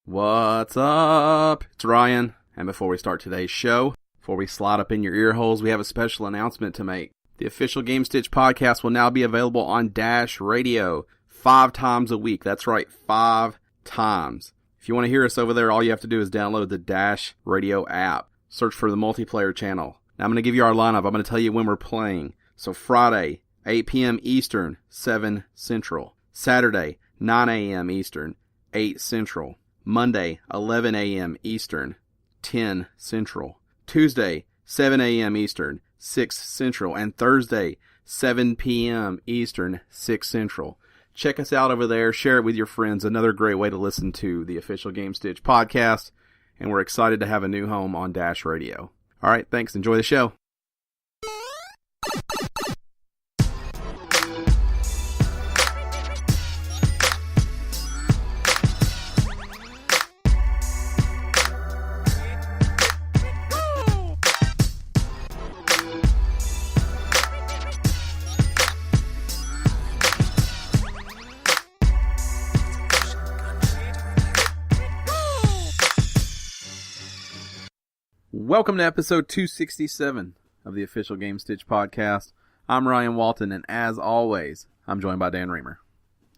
What's up? It's Ryan, and before we start today's show, before we slide up in your ear holes, we have a special announcement to make. The official Gamestitch Podcast will now be available on Dash Radio 5 times a week. That's right, 5 times. If you want to hear us over there, all you have to do is download the Dash Radio app. Search for the multiplayer channel. Now I'm going to give you our lineup. I'm going to tell you when we're playing. So Friday, 8 p.m. Eastern, 7 Central. Saturday, 9 a.m. Eastern, 8 Central. Monday, 11 a.m. Eastern, 10 Central. Tuesday, 7 a.m. Eastern, 6 Central. And Thursday, 7 p.m. Eastern, 6 Central. Check us out over there. Share it with your friends. Another great way to listen to the official Gamestitch Podcast. And we're excited to have a new home on Dash Radio. All right, thanks. Enjoy the show. Welcome to episode 267 of the official Gamestitch Podcast. I'm Ryan Walton, and as always, I'm joined by Dan Reamer.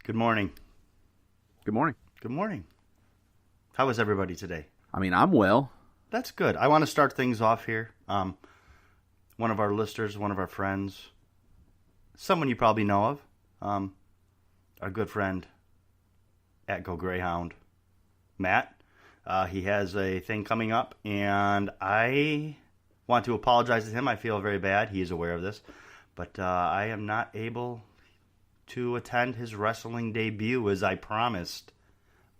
Good morning. Good morning. Good morning. How is everybody today? I mean, I'm well. That's good. I want to start things off here. One of our listeners, one of our friends, someone you probably know of, our good friend at Go Greyhound, Matt. He has a thing coming up, and I want to apologize to him. I feel very bad. He is aware of this. But I am not able to attend his wrestling debut as I promised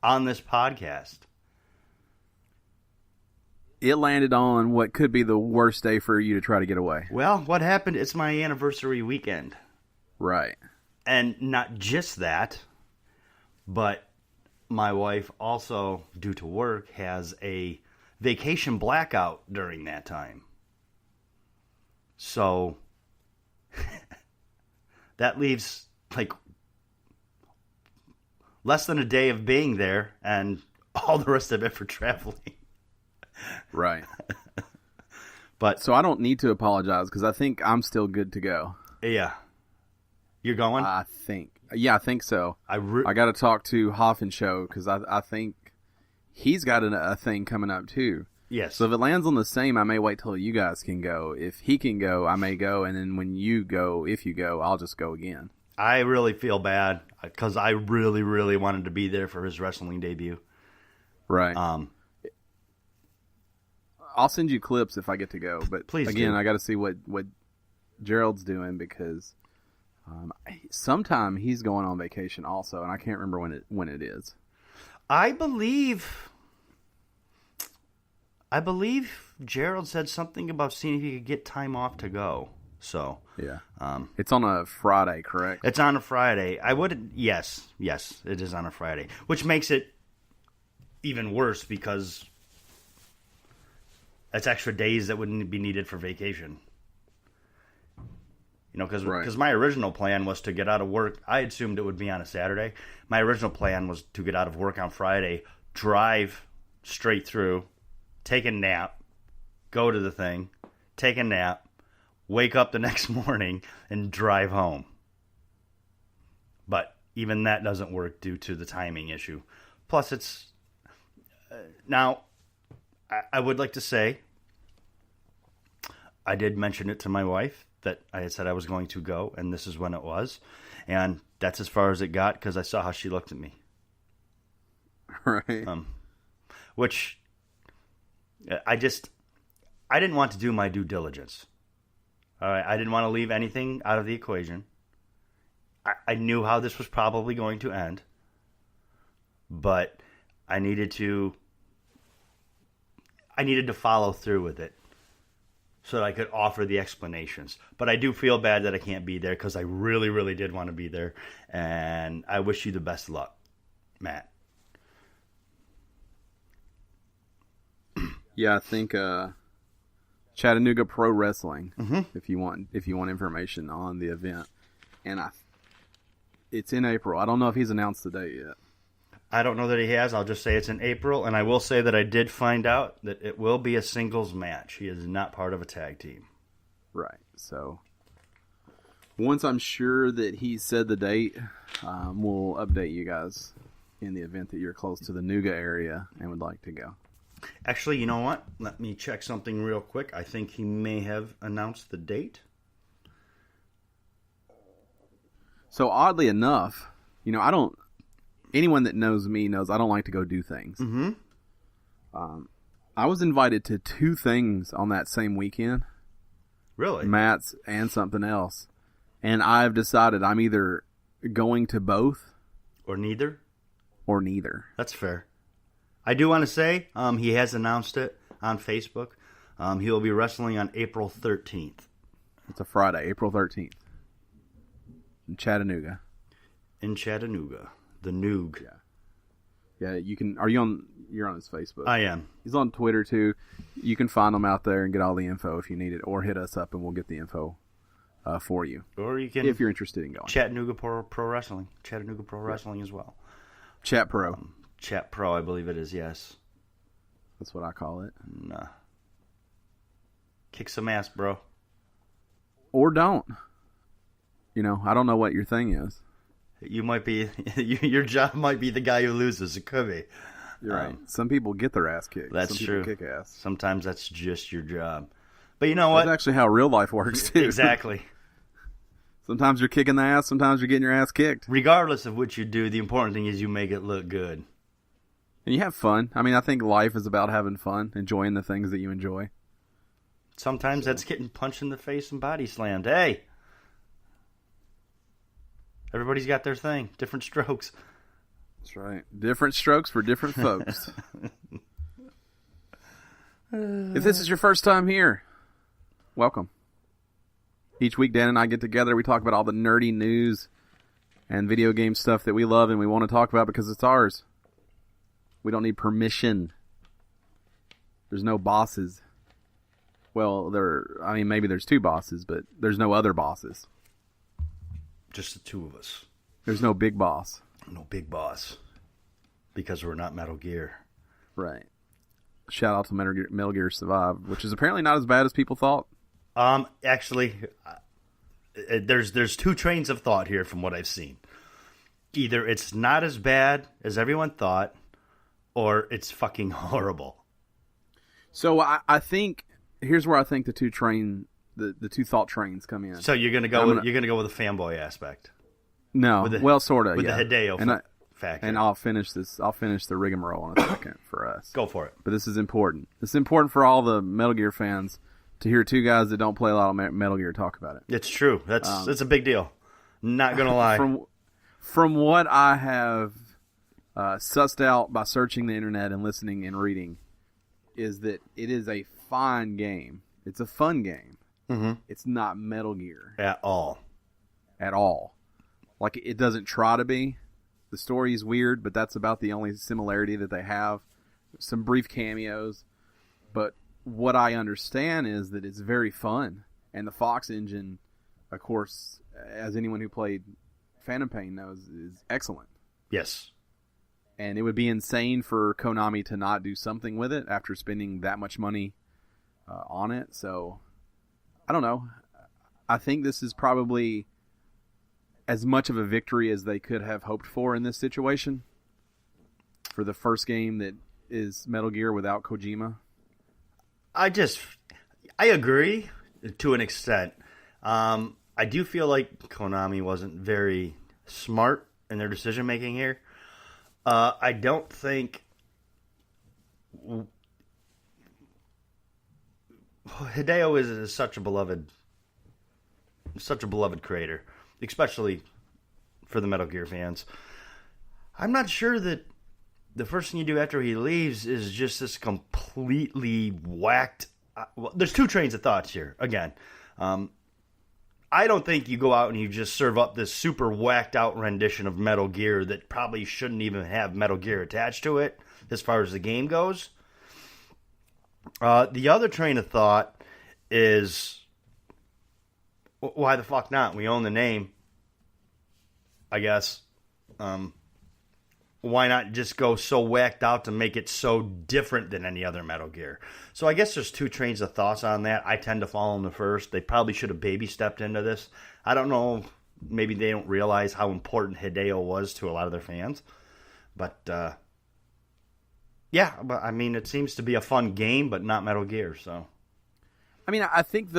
on this podcast. It landed on what could be the worst day for you to try to get away. Well, what happened? It's my anniversary weekend. Right. And not just that, but my wife also, due to work, has a vacation blackout during that time. So that leaves like less than a day of being there and all the rest of it for traveling. Right. But so I don't need to apologize because I think I'm still good to go. Yeah. You're going? I think. Yeah, I think so. I got to talk to Hoffenshow because I think he's got a thing coming up too. Yes. So if it lands on the same, I may wait till you guys can go. If he can go, I may go. And then when you go, if you go, I'll just go again. I really feel bad because I really, really wanted to be there for his wrestling debut. Right. I'll send you clips if I get to go. But please again, do. I got to see what Gerald's doing because sometime he's going on vacation also, and I can't remember when it is. I believe Gerald said something about seeing if he could get time off to go. So yeah, it's on a Friday, correct? It's on a Friday. Yes, it is on a Friday, which makes it even worse because that's extra days that wouldn't be needed for vacation. You know, because my original plan was to get out of work. I assumed it would be on a Saturday. My original plan was to get out of work on Friday, drive straight through, take a nap, go to the thing, take a nap, wake up the next morning, and drive home. But even that doesn't work due to the timing issue. Plus, it's... now, I would like to say, I did mention it to my wife, that I had said I was going to go, and this is when it was. And that's as far as it got, because I saw how she looked at me. Right. Which, I didn't want to do my due diligence. All right, I didn't want to leave anything out of the equation. I knew how this was probably going to end. But I needed to follow through with it, so that I could offer the explanations. But I do feel bad that I can't be there because I really, really did want to be there. And I wish you the best luck, Matt. Yeah, I think Chattanooga Pro Wrestling. Mm-hmm. If you want information on the event, and it's in April. I don't know if he's announced the date yet. I don't know that he has. I'll just say it's in April, and I will say that I did find out that it will be a singles match. He is not part of a tag team. Right. So once I'm sure that he said the date, we'll update you guys in the event that you're close to the Nuga area and would like to go. Actually, you know what? Let me check something real quick. I think he may have announced the date. So oddly enough, anyone that knows me knows I don't like to go do things. Mm-hmm. I was invited to 2 things on that same weekend. Really? Matt's and something else. And I've decided I'm either going to both. Or neither? Or neither. That's fair. I do want to say he has announced it on Facebook. He will be wrestling on April 13th. It's a Friday, April 13th. In Chattanooga. In Chattanooga. The Noog. Yeah. Yeah, you're on his Facebook. I am. He's on Twitter too. You can find him out there and get all the info if you need it, or hit us up and we'll get the info for you. Or you can, if you're interested in going. Chattanooga Pro Wrestling. Chattanooga Pro Wrestling as well. Chat Pro. Chat Pro, I believe it is, yes. That's what I call it. Nah. Kick some ass, bro. Or don't. I don't know what your thing is. You might be, your job might be the guy who loses. It could be. You're right. Some people get their ass kicked. That's Some true. People kick ass. Sometimes that's just your job. But you know what? That's actually how real life works too. Exactly. Sometimes you're kicking the ass. Sometimes you're getting your ass kicked. Regardless of what you do, the important thing is you make it look good. And you have fun. I think life is about having fun, enjoying the things that you enjoy. Sometimes that's getting punched in the face and body slammed. Hey! Everybody's got their thing. Different strokes. That's right. Different strokes for different folks. If this is your first time here, welcome. Each week, Dan and I get together. We talk about all the nerdy news and video game stuff that we love and we want to talk about because it's ours. We don't need permission. There's no bosses. Well, maybe there's 2 bosses, but there's no other bosses. Just the 2 of us. There's no big boss. No big boss. Because we're not Metal Gear. Right. Shout out to Metal Gear Survive, which is apparently not as bad as people thought. Actually, there's 2 trains of thought here from what I've seen. Either it's not as bad as everyone thought, or it's fucking horrible. So I think here's where I think the 2 thought trains come in. So you're gonna go with the fanboy aspect. No, sort of. With the Hideo factor. And I'll finish the rigmarole in a second for us. Go for it. But this is important. It's important for all the Metal Gear fans to hear 2 guys that don't play a lot of Metal Gear talk about it. It's true. That's a big deal. Not gonna lie. From what I have sussed out by searching the internet and listening and reading, is that it is a fine game. It's a fun game. Mm-hmm. It's not Metal Gear at all. Like, it doesn't try to be. The story is weird, but that's about the only similarity that they have. Some brief cameos, but what I understand is that it's very fun, and the Fox engine, of course, as anyone who played Phantom Pain knows, is excellent. Yes. And it would be insane for Konami to not do something with it after spending that much money on it. So, I don't know. I think this is probably as much of a victory as they could have hoped for in this situation. For the first game that is Metal Gear without Kojima. I agree to an extent. I do feel like Konami wasn't very smart in their decision making here. I don't think Hideo is such a beloved creator, especially for the Metal Gear fans. I'm not sure that the first thing you do after he leaves is just this completely whacked. Well, there's 2 trains of thoughts here. Again, I don't think you go out and you just serve up this super whacked out rendition of Metal Gear that probably shouldn't even have Metal Gear attached to it as far as the game goes. The other train of thought is, why the fuck not? We own the name, I guess. why not just go so whacked out to make it so different than any other Metal Gear? So I guess there's two trains of thoughts on that. I tend to follow in the first. They probably should have baby stepped into this. I don't know. Maybe they don't realize how important Hideo was to a lot of their fans. But, yeah, but I mean, it seems to be a fun game, but not Metal Gear, so. I mean, I think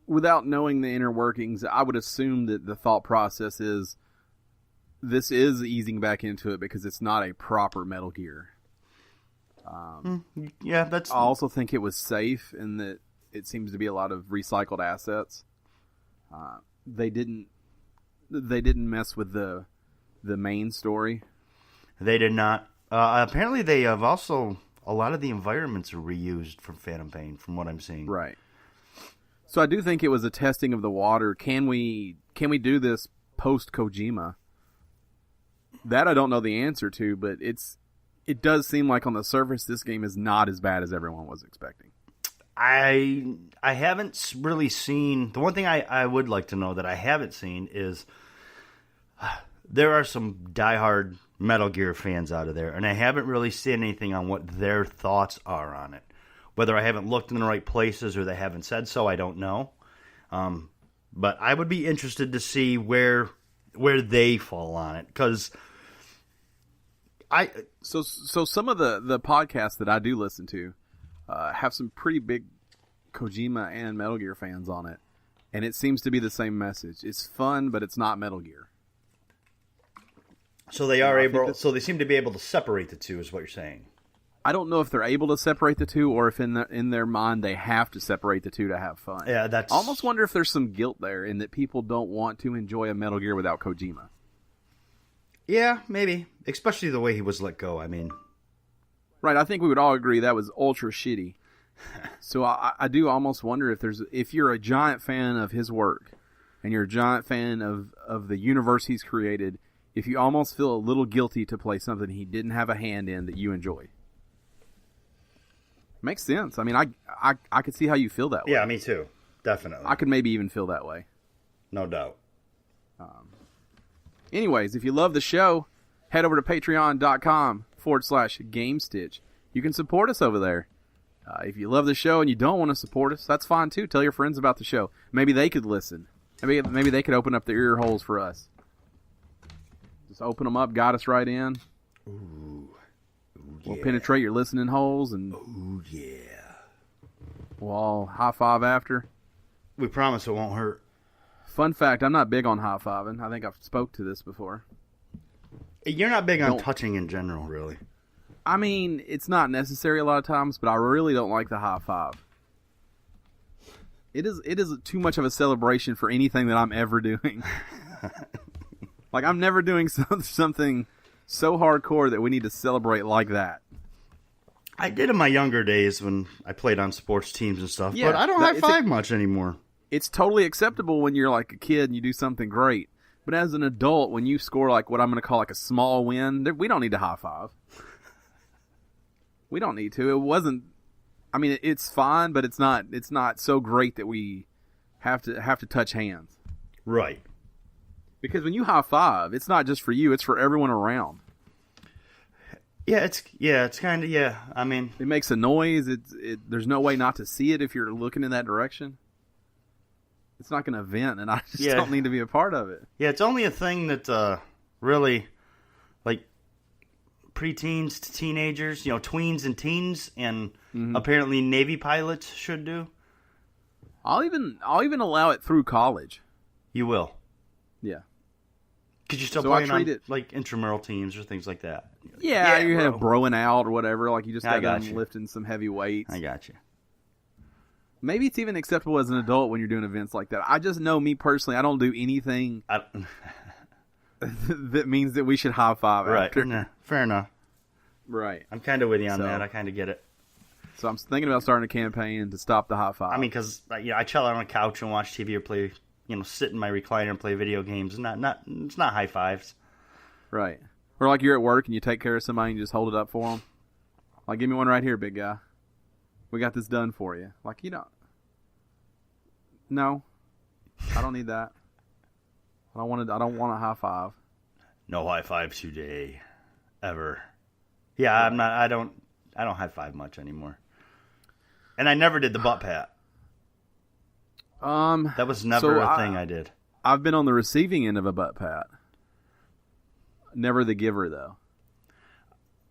without knowing the inner workings, I would assume that the thought process is this is easing back into it because it's not a proper Metal Gear. Yeah, that's. I also think it was safe in that it seems to be a lot of recycled assets. They didn't mess with the main story. They did not. Apparently, they have also a lot of the environments are reused from Phantom Pain, from what I'm seeing. Right. So I do think it was a testing of the water. Can we do this post Kojima? That I don't know the answer to, but it does seem like on the surface this game is not as bad as everyone was expecting. I haven't really seen... The one thing I would like to know that I haven't seen is there are some diehard Metal Gear fans out of there, and I haven't really seen anything on what their thoughts are on it. Whether I haven't looked in the right places or they haven't said so, I don't know. But I would be interested to see where they fall on it, because... So some of the podcasts that I do listen to have some pretty big Kojima and Metal Gear fans on it, and it seems to be the same message. It's fun, but it's not Metal Gear. So they are able. So they seem to be able to separate the two, is what you're saying. I don't know if they're able to separate the two, or if in their mind they have to separate the two to have fun. Yeah, that's. I almost wonder if there's some guilt there in that people don't want to enjoy a Metal Gear without Kojima. Yeah, maybe. Especially the way he was let go, I mean. Right, I think we would all agree that was ultra shitty. So I do almost wonder if you're a giant fan of his work, and you're a giant fan of the universe he's created, if you almost feel a little guilty to play something he didn't have a hand in that you enjoy. Makes sense. I mean, I could see how you feel that way. Yeah, me too. Definitely. I could maybe even feel that way. No doubt. Anyways, if you love the show, head over to patreon.com/Gamestitch. You can support us over there. If you love the show and you don't want to support us, that's fine too. Tell your friends about the show. Maybe they could listen. Maybe they could open up their ear holes for us. Just open them up, guide us right in. Ooh. We'll penetrate your listening holes, and we'll all high five after. We promise it won't hurt. Fun fact, I'm not big on high-fiving. I think I've spoke to this before. You're not big on touching in general, really. I mean, it's not necessary a lot of times, but I really don't like the high-five. It is too much of a celebration for anything that I'm ever doing. Like, I'm never doing something so hardcore that we need to celebrate like that. I did in my younger days when I played on sports teams and stuff, yeah, but I don't high-five much anymore. It's totally acceptable when you're like a kid and you do something great. But as an adult, when you score like what I'm going to call like a small win, we don't need to high five. We don't need to. It wasn't. I mean, it's fine, but it's not so great that we have to touch hands. Right. Because when you high five, it's not just for you; it's for everyone around. Yeah, it's kind of I mean, it makes a noise. There's no way not to see it if you're looking in that direction. It's not going to vent, and I just don't need to be a part of it. Yeah, it's only a thing that really, like, preteens to teenagers, tweens and teens, and apparently Navy pilots should do. I'll even allow it through college. You will? Yeah. Because you're still playing on, like, intramural teams or things like that. Yeah, you have broing out or whatever. Like, you just got done lifting some heavy weights. I got you. Maybe it's even acceptable as an adult when you're doing events like that. I just know, me personally, I don't do anything that means that we should high five after. Nah, fair enough. Right. I'm kind of with you on that. I kind of get it. So I'm thinking about starting a campaign to stop the high five. I mean, because I chill out on a couch and watch TV or play, sit in my recliner and play video games. It's not high fives. Right. Or like you're at work and you take care of somebody and you just hold it up for them. Like, give me one right here, big guy. We got this done for you. Like, no, I don't need that. I don't want a high five. No high fives today. ever. Yeah, I'm not. I don't high five much anymore. And I never did the butt pat. That was never a thing I did. I've been on the receiving end of a butt pat. Never the giver, though.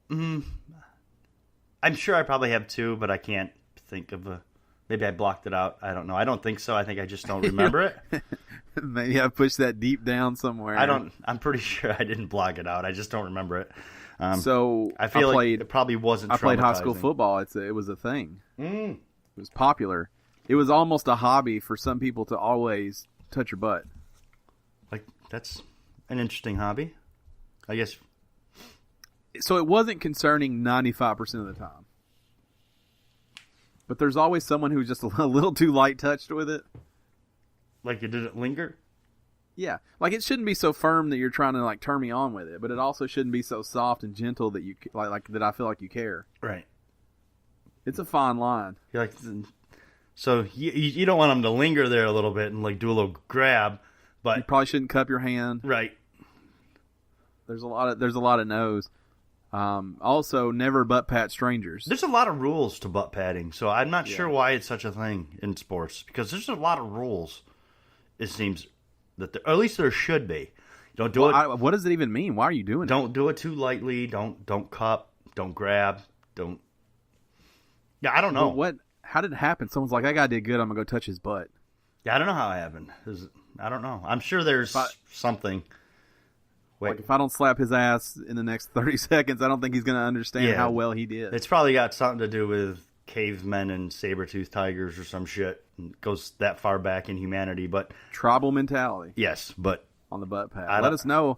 I'm sure I probably have too, but I can't think of a... Maybe I blocked it out. I don't know. I don't think so. I think I just don't remember it. Maybe I pushed that deep down somewhere. I'm pretty sure I didn't block it out. I just don't remember it. So I feel like it probably wasn't. I played high school football. It was a thing. Mm. It was popular. It was almost a hobby for some people to always touch your butt. Like, that's an interesting hobby, I guess. So it wasn't concerning 95% of the time. But there's always someone who's just a little too light touched with it. Like it didn't linger? Yeah. Like it shouldn't be so firm that you're trying to like turn me on with it, but it also shouldn't be so soft and gentle that you like that I feel like you care. Right. It's a fine line. You're like, so you don't want them to linger there a little bit and like do a little grab, but you probably shouldn't cup your hand. Right. There's a lot of no's. Also, never butt pat strangers. There's a lot of rules to butt patting, so I'm not sure why it's such a thing in sports, because there's a lot of rules, it seems, that or at least there should be. Don't do it. What does it even mean? Why are you doing it? Don't do it too lightly. Don't cup. Don't grab. Don't. Yeah, I don't know. But how did it happen? Someone's like, that guy did good. I'm going to go touch his butt. Yeah, I don't know how it happened. I don't know. I'm sure there's something. Wait. Like if I don't slap his ass in the next 30 seconds, I don't think he's going to understand how well he did. It's probably got something to do with cavemen and saber-toothed tigers or some shit. It goes that far back in humanity, but tribal mentality. Yes, but on the butt pat. Let us know.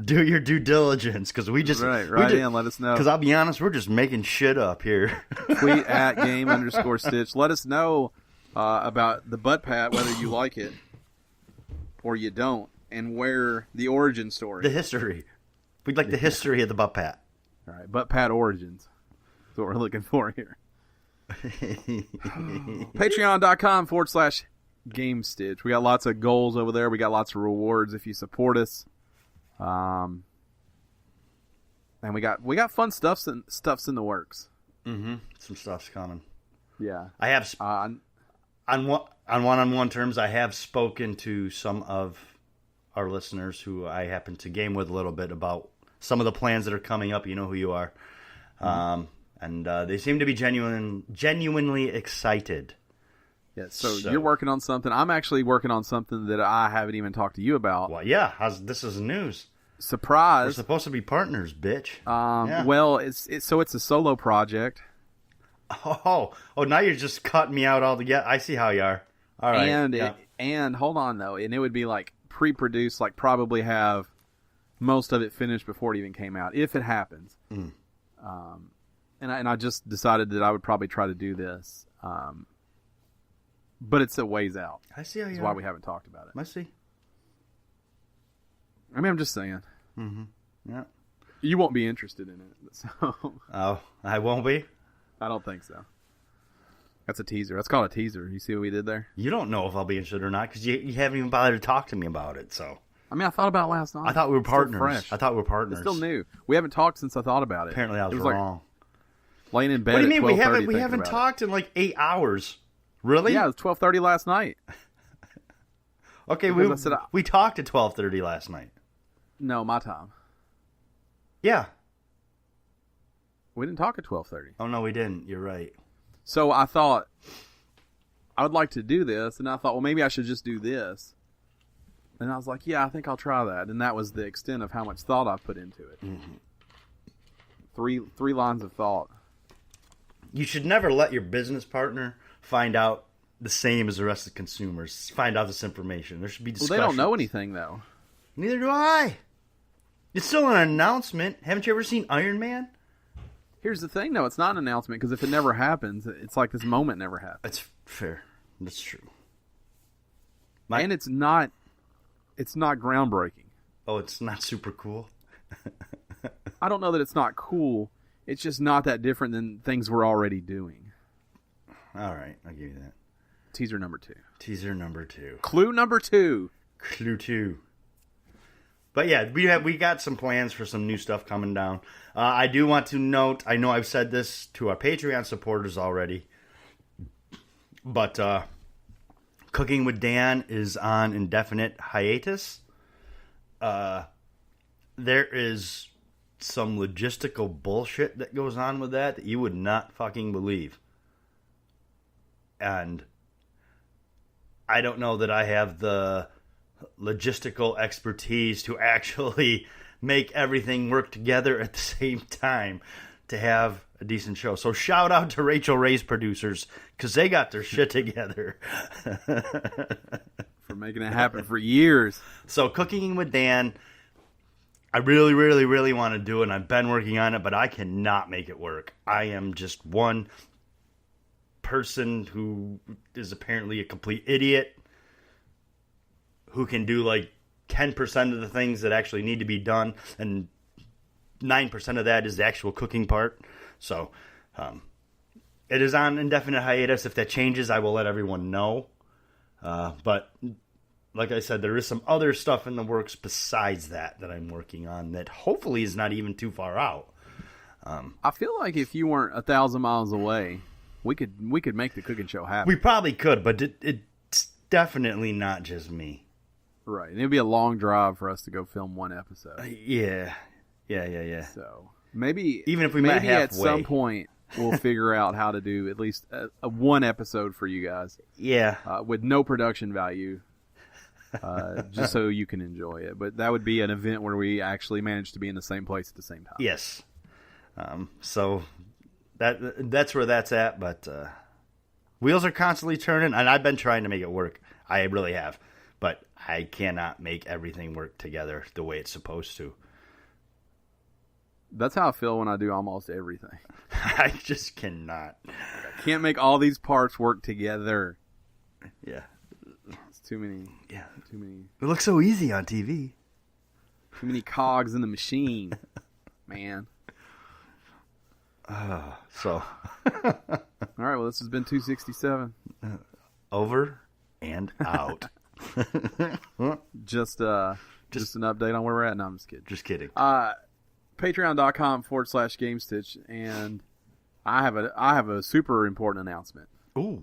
Do your due diligence, because we just right in. Let us know. Because I'll be honest, we're just making shit up here. Tweet at game_stitch. Let us know about the butt pat, whether you like it or you don't. And where the origin story. The history. We'd like the history of the butt pat. All right, butt pat origins. That's what we're looking for here. Patreon.com/Gamestitch. We got lots of goals over there. We got lots of rewards if you support us. And we got fun stuffs in the works. Mm-hmm. Some stuff's coming. Yeah. I have on one-on-one terms, I have spoken to some of our listeners who I happen to game with a little bit about some of the plans that are coming up. You know who you are. And they seem to be genuinely excited. Yeah, so you're working on something. I'm actually working on something that I haven't even talked to you about. Well, yeah. This is news. Surprise. We're supposed to be partners, bitch. Well, it's a solo project. Oh, now you're just cutting me out altogether. I see how you are. All right. And hold on, though. And it would be like pre-produced, like probably have most of it finished before it even came out, if it happens. And I just decided that I would probably try to do this. But it's a ways out. I see how you are. That's why we haven't talked about it. I see. I mean, I'm just saying. Mm-hmm. Yeah. You won't be interested in it. So. Oh, I won't be? I don't think so. That's a teaser. That's called a teaser. You see what we did there? You don't know if I'll be interested or not because you haven't even bothered to talk to me about it. So I mean, I thought about it last night. I thought we were partners. Fresh. I thought we were partners. It's still new. We haven't talked since I thought about it. Apparently, I was Like wrong. laying in bed. What do you mean we haven't about talked in like 8 hours? Really? Yeah, it was 12:30 last night. Okay, we talked at 12:30 last night. No, my time. Yeah. We didn't talk at 12:30. Oh no, we didn't. You're right. So I thought I would like to do this, and I thought, well, maybe I should just do this. And I was like, yeah, I think I'll try that. And that was the extent of how much thought I put into it. Mm-hmm. Three lines of thought. You should never let your business partner find out the same as the rest of the consumers. Find out this information. There should be discussion. Well, they don't know anything, though. Neither do I. It's still an announcement. Haven't you ever seen Iron Man? Here's the thing, though. It's not an announcement, because if it never happens, it's like this moment never happens. That's fair. That's true. And it's not groundbreaking. Oh, it's not super cool? I don't know that it's not cool. It's just not that different than things we're already doing. All right, I'll give you that. Teaser number 2. Teaser number 2. Clue number 2. Clue 2. But yeah, we got some plans for some new stuff coming down. I do want to note, I know I've said this to our Patreon supporters already, but Cooking with Dan is on indefinite hiatus. There is some logistical bullshit that goes on with that you would not fucking believe. And I don't know that I have the logistical expertise to actually make everything work together at the same time to have a decent show. So shout out to Rachel Ray's producers, because they got their shit together. For making it happen for years. So Cooking with Dan, I really, really, really want to do it, and I've been working on it, but I cannot make it work. I am just one person who is apparently a complete idiot who can do like 10% of the things that actually need to be done, and 9% of that is the actual cooking part. So it is on indefinite hiatus. If that changes, I will let everyone know. But like I said, there is some other stuff in the works besides that I'm working on that hopefully is not even too far out. I feel like if you weren't 1,000 miles away, we could make the cooking show happen. We probably could, but it's definitely not just me. Right. And it'd be a long drive for us to go film one episode. Yeah. So maybe even if we met halfway, at some point we'll figure out how to do at least a one episode for you guys. Yeah. With no production value. Just so you can enjoy it. But that would be an event where we actually manage to be in the same place at the same time. Yes. So that's where that's at. But wheels are constantly turning, and I've been trying to make it work. I really have. But I cannot make everything work together the way it's supposed to. That's how I feel when I do almost everything. I just cannot. I can't make all these parts work together. Yeah. It's too many. Yeah. Too many. It looks so easy on TV. Too many cogs in the machine. Man. So. All right, well, this has been 267. Over and out. Just an update on where we're at. No, I'm just kidding. Just kidding. Patreon.com/Gamestitch, and I have a super important announcement. Ooh.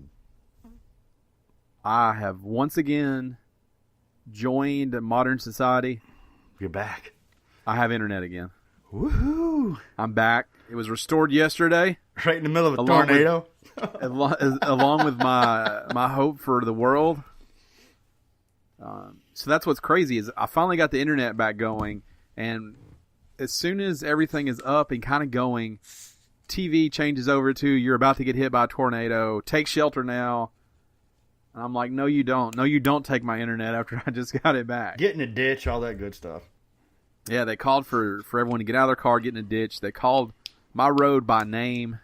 I have once again joined Modern Society. You're back. I have internet again. Woohoo! I'm back. It was restored yesterday. Right in the middle of a tornado. Along with my hope for the world. So that's what's crazy is I finally got the internet back going, and as soon as everything is up and kind of going, TV changes over to you're about to get hit by a tornado. Take shelter now. And I'm like, no, you don't. No, you don't take my internet after I just got it back. Get in a ditch, all that good stuff. Yeah, they called for everyone to get out of their car, get in a ditch. They called my road by name.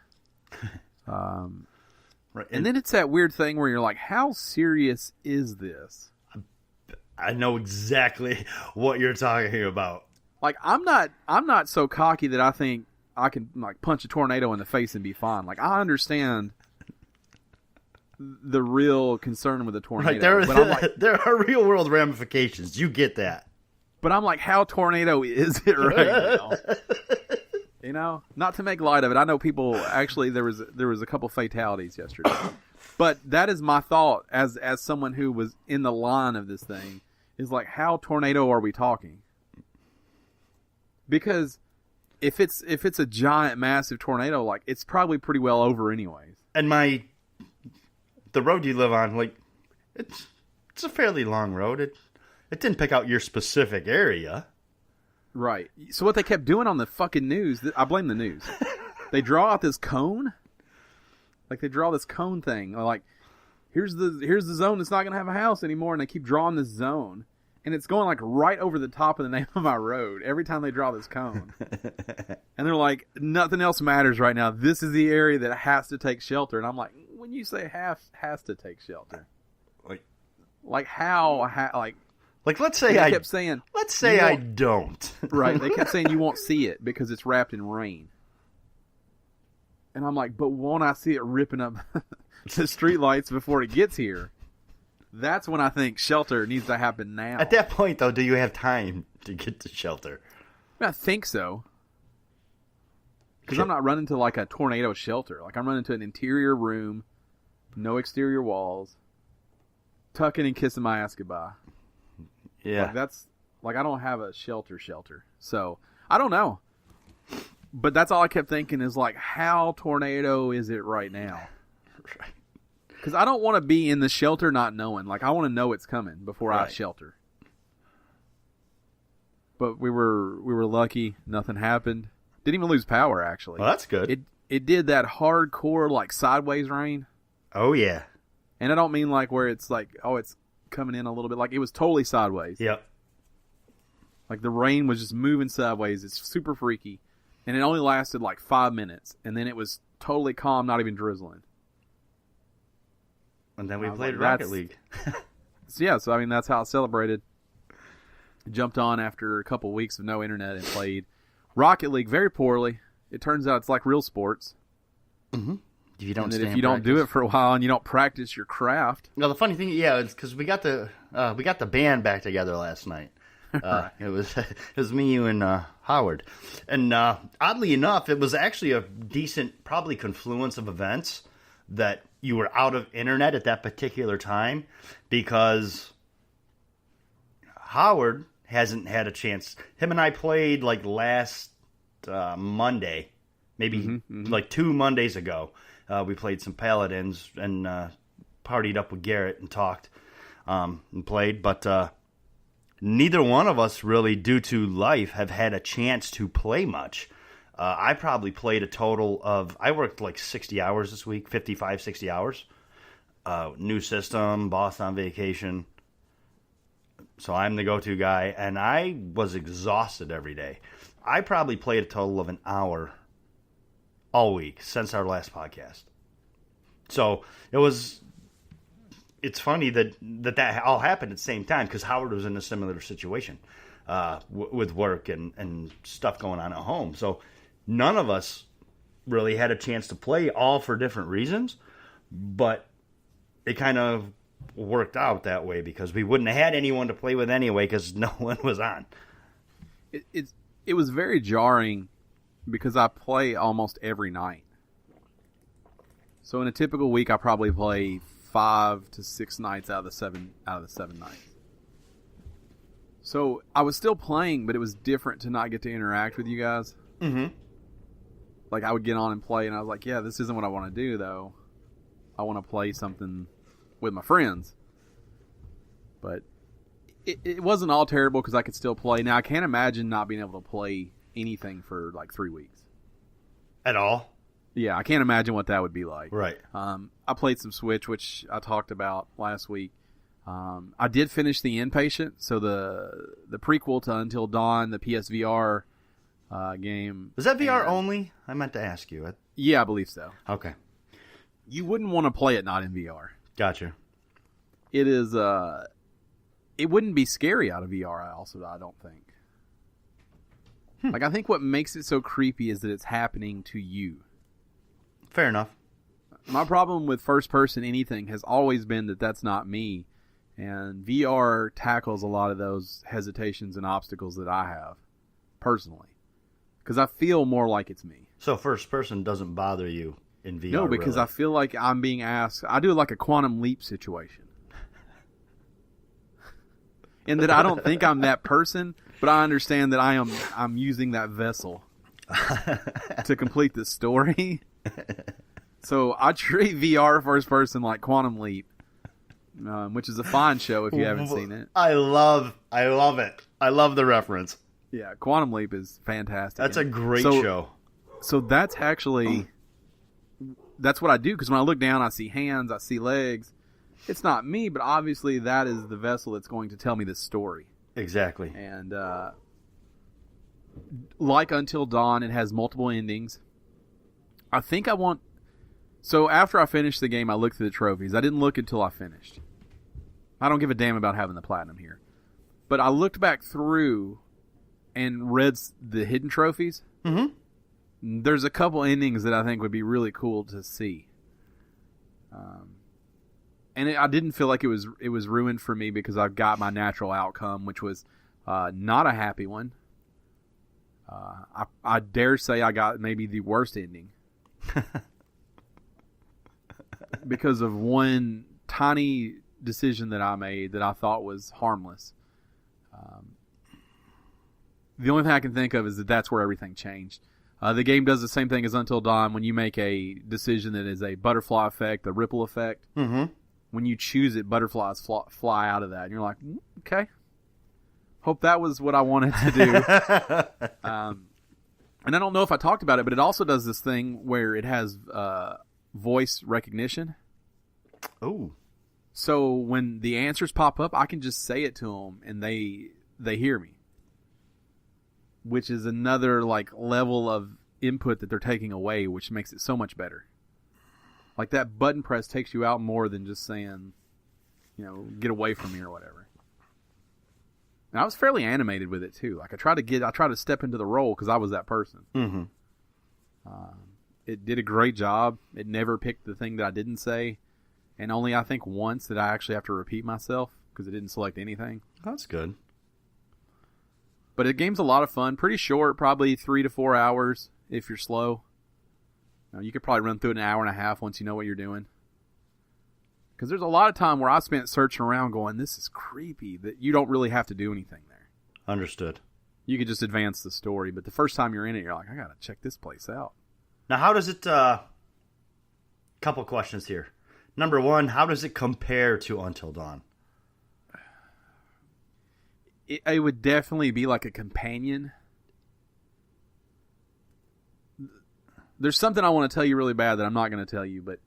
Right. And then it's that weird thing where you're like, how serious is this? I know exactly what you're talking about. Like, I'm not so cocky that I think I can like punch a tornado in the face and be fine. Like, I understand the real concern with the tornado. Right, but I'm like, there are real world ramifications. You get that. But I'm like, how tornado is it right now? You know, not to make light of it. I know people actually there was a couple fatalities yesterday. But that is my thought as someone who was in the line of this thing is like, how tornado are we talking? Because if it's a giant massive tornado, like it's probably pretty well over anyways. And the road you live on, like it's a fairly long road. It didn't pick out your specific area. Right. So what they kept doing on the fucking news, I blame the news. They draw out this cone. Like they draw this cone thing. Like here's the zone that's not going to have a house anymore, and they keep drawing this zone. And it's going like right over the top of the name of my road every time they draw this cone. And they're like, nothing else matters right now. This is the area that has to take shelter. And I'm like, when you say has to take shelter, like how like let's say I kept saying, let's say I don't. Right. They kept saying you won't see it because it's wrapped in rain. And I'm like, but won't I see it ripping up the streetlights before it gets here? That's when I think shelter needs to happen now. At that point, though, do you have time to get to shelter. I think so. Because I'm not running to like a tornado shelter. Like I'm running to an interior room, no exterior walls, tucking and kissing my ass goodbye. Yeah. Like that's like I don't have a shelter. So I don't know. But that's all I kept thinking is like, how tornado is it right now? Right. Because I don't want to be in the shelter not knowing. Like I want to know it's coming before I shelter. But we were lucky. Nothing happened. Didn't even lose power, actually. Well, that's good. It did that hardcore, like, sideways rain. Oh, yeah. And I don't mean, like, where it's like, oh, it's coming in a little bit. Like, it was totally sideways. Yep. Like, the rain was just moving sideways. It's super freaky. And it only lasted, like, 5 minutes. And then it was totally calm, not even drizzling. And then we played Rocket League. So, I mean, that's how I celebrated. Jumped on after a couple weeks of no internet and played Rocket League very poorly. It turns out it's like real sports. Mm-hmm. If you don't do it for a while and you don't practice your craft. No, the funny thing, is because we got the band back together last night. Right. It was me, you, and Howard, and oddly enough, it was actually a decent, probably confluence of events that you were out of internet at that particular time, because Howard hasn't had a chance. Him and I played like last Monday, maybe like 2 Mondays ago. We played some Paladins and partied up with Garrett and talked and played. But neither one of us really, due to life, have had a chance to play much. I probably played a total of, I worked like 60 hours this week, 55, 60 hours. New system, boss on vacation. So I'm the go-to guy, and I was exhausted every day. I probably played a total of an hour all week since our last podcast. So it's funny that all happened at the same time, because Howard was in a similar situation with work and stuff going on at home. So none of us really had a chance to play, all for different reasons, but it kind of worked out that way because we wouldn't have had anyone to play with anyway because no one was on. It was very jarring because I play almost every night. So in a typical week, I probably play 5 to 6 nights out of the seven nights. So I was still playing, but it was different to not get to interact with you guys. Mm-hmm. Like I would get on and play, and I was like, yeah, this isn't what I want to do, though. I want to play something with my friends. But it wasn't all terrible because I could still play. Now, I can't imagine not being able to play anything for like 3 weeks. At all? Yeah, I can't imagine what that would be like. Right. I played some Switch, which I talked about last week. I did finish the Inpatient, so the prequel to Until Dawn, the PSVR game. Was that VR only? I meant to ask you. Yeah, I believe so. Okay. You wouldn't want to play it not in VR. Gotcha. It is. It wouldn't be scary out of VR. I don't think. Like I think what makes it so creepy is that it's happening to you. Fair enough. My problem with first person anything has always been that that's not me, and VR tackles a lot of those hesitations and obstacles that I have personally, because I feel more like it's me. So first person doesn't bother you in VR? No, because really? I feel like I'm being asked. I do like a quantum leap situation. In that I don't think I'm that person, but I understand that I'm using that vessel to complete the story. So I treat VR first person like Quantum Leap, which is a fine show if you haven't seen it. I love it. I love the reference. Yeah, Quantum Leap is fantastic. That's a great show. So that's actually that's what I do, because when I look down, I see hands, I see legs. It's not me, but obviously that is the vessel that's going to tell me this story. Exactly. And like Until Dawn, it has multiple endings. I think I want... So after I finished the game, I looked through the trophies. I didn't look until I finished. I don't give a damn about having the platinum here. But I looked back through and read the hidden trophies. Mm-hmm. There's a couple endings that I think would be really cool to see. And I didn't feel like it was ruined for me because I got my natural outcome, which was Not a happy one. I dare say I got maybe the worst ending. Because of one tiny decision that I made that I thought was harmless. The only thing I can think of is that that's where everything changed. The game does the same thing as Until Dawn. When you make a decision that is a butterfly effect, a ripple effect, when you choose it, butterflies fly out of that. And you're like, okay. Hope that was what I wanted to do. And I don't know if I talked about it, but it also does this thing where it has voice recognition. Oh. So when the answers pop up, I can just say it to them, and they hear me. Which is another like level of input that they're taking away, which makes it so much better. Like that button press takes you out more than just saying, get away from me or whatever. And I was fairly animated with it too. Like I try to step into the role because I was that person. Mm-hmm. It did a great job. It never picked the thing that I didn't say, and only I think once did I actually have to repeat myself because it didn't select anything. That's good. But the game's a lot of fun. Pretty short, probably 3 to 4 hours if you're slow. You could probably run through it in an hour and a half once you know what you're doing. Because there's a lot of time where I spent searching around going, this is creepy, that you don't really have to do anything there. Understood. You could just advance the story, but the first time you're in it, you're like, I got to check this place out. Now, how does it... couple questions here. Number one, how does it compare to Until Dawn? It would definitely be like a companion. There's something I want to tell you really bad that I'm not going to tell you, but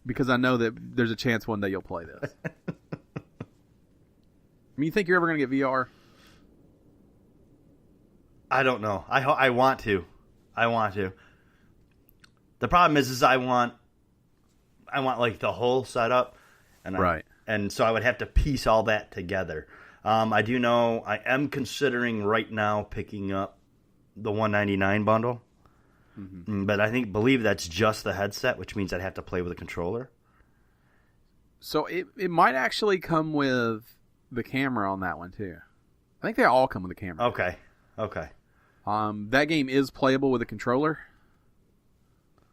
because I know that there's a chance one day you'll play this. I mean, you think you're ever going to get VR? I don't know. I want to. The problem is I want like the whole setup, and right. And so I would have to piece all that together. I do know I am considering right now picking up the $199 bundle. Mm-hmm. But I believe that's just the headset, which means I'd have to play with a controller. So it might actually come with the camera on that one too. I think they all come with a camera. Okay. That game is playable with a controller.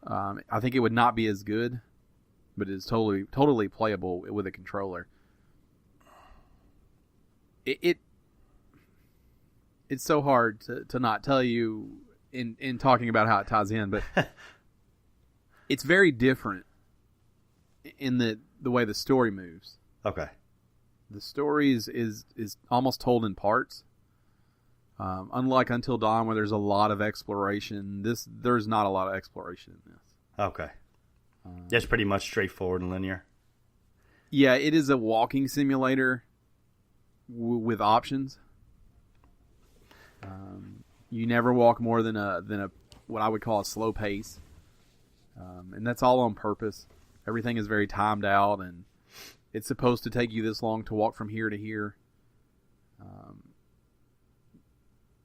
I think it would not be as good, but it's totally playable with a controller. It's so hard to not tell you in talking about how it ties in, but it's very different in the way the story moves. Okay. The story is almost told in parts. Unlike Until Dawn, where there's a lot of exploration, there's not a lot of exploration in this. Okay. That's pretty much straightforward and linear. Yeah, it is a walking simulator with options. You never walk more than a what I would call a slow pace, and that's all on purpose. Everything is very timed out, and it's supposed to take you this long to walk from here to here.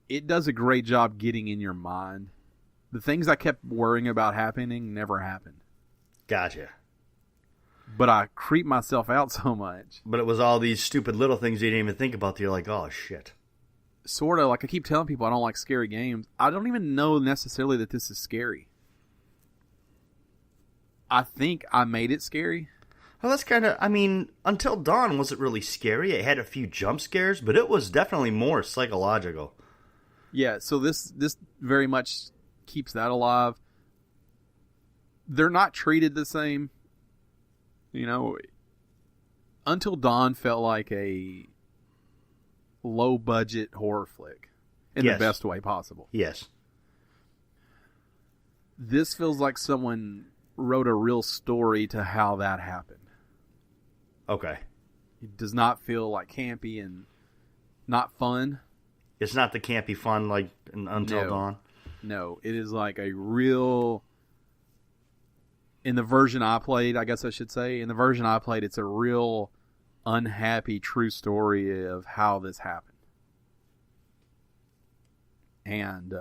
It does a great job getting in your mind. The things I kept worrying about happening never happened. Gotcha. But I creeped myself out so much. But it was all these stupid little things you didn't even think about that you're like, oh, shit. Sort of. Like I keep telling people I don't like scary games. I don't even know necessarily that this is scary. I think I made it scary. Well, that's kind of... I mean, Until Dawn wasn't really scary. It had a few jump scares, but it was definitely more psychological. Yeah, so this very much keeps that alive. They're not treated the same. Until Dawn felt like a low-budget horror flick in the best way possible. Yes. This feels like someone wrote a real story to how that happened. Okay. It does not feel like campy and not fun. It's not the campy fun like Until Dawn? No, it is like a real... In the version I played, I guess I should say, it's a real unhappy true story of how this happened. And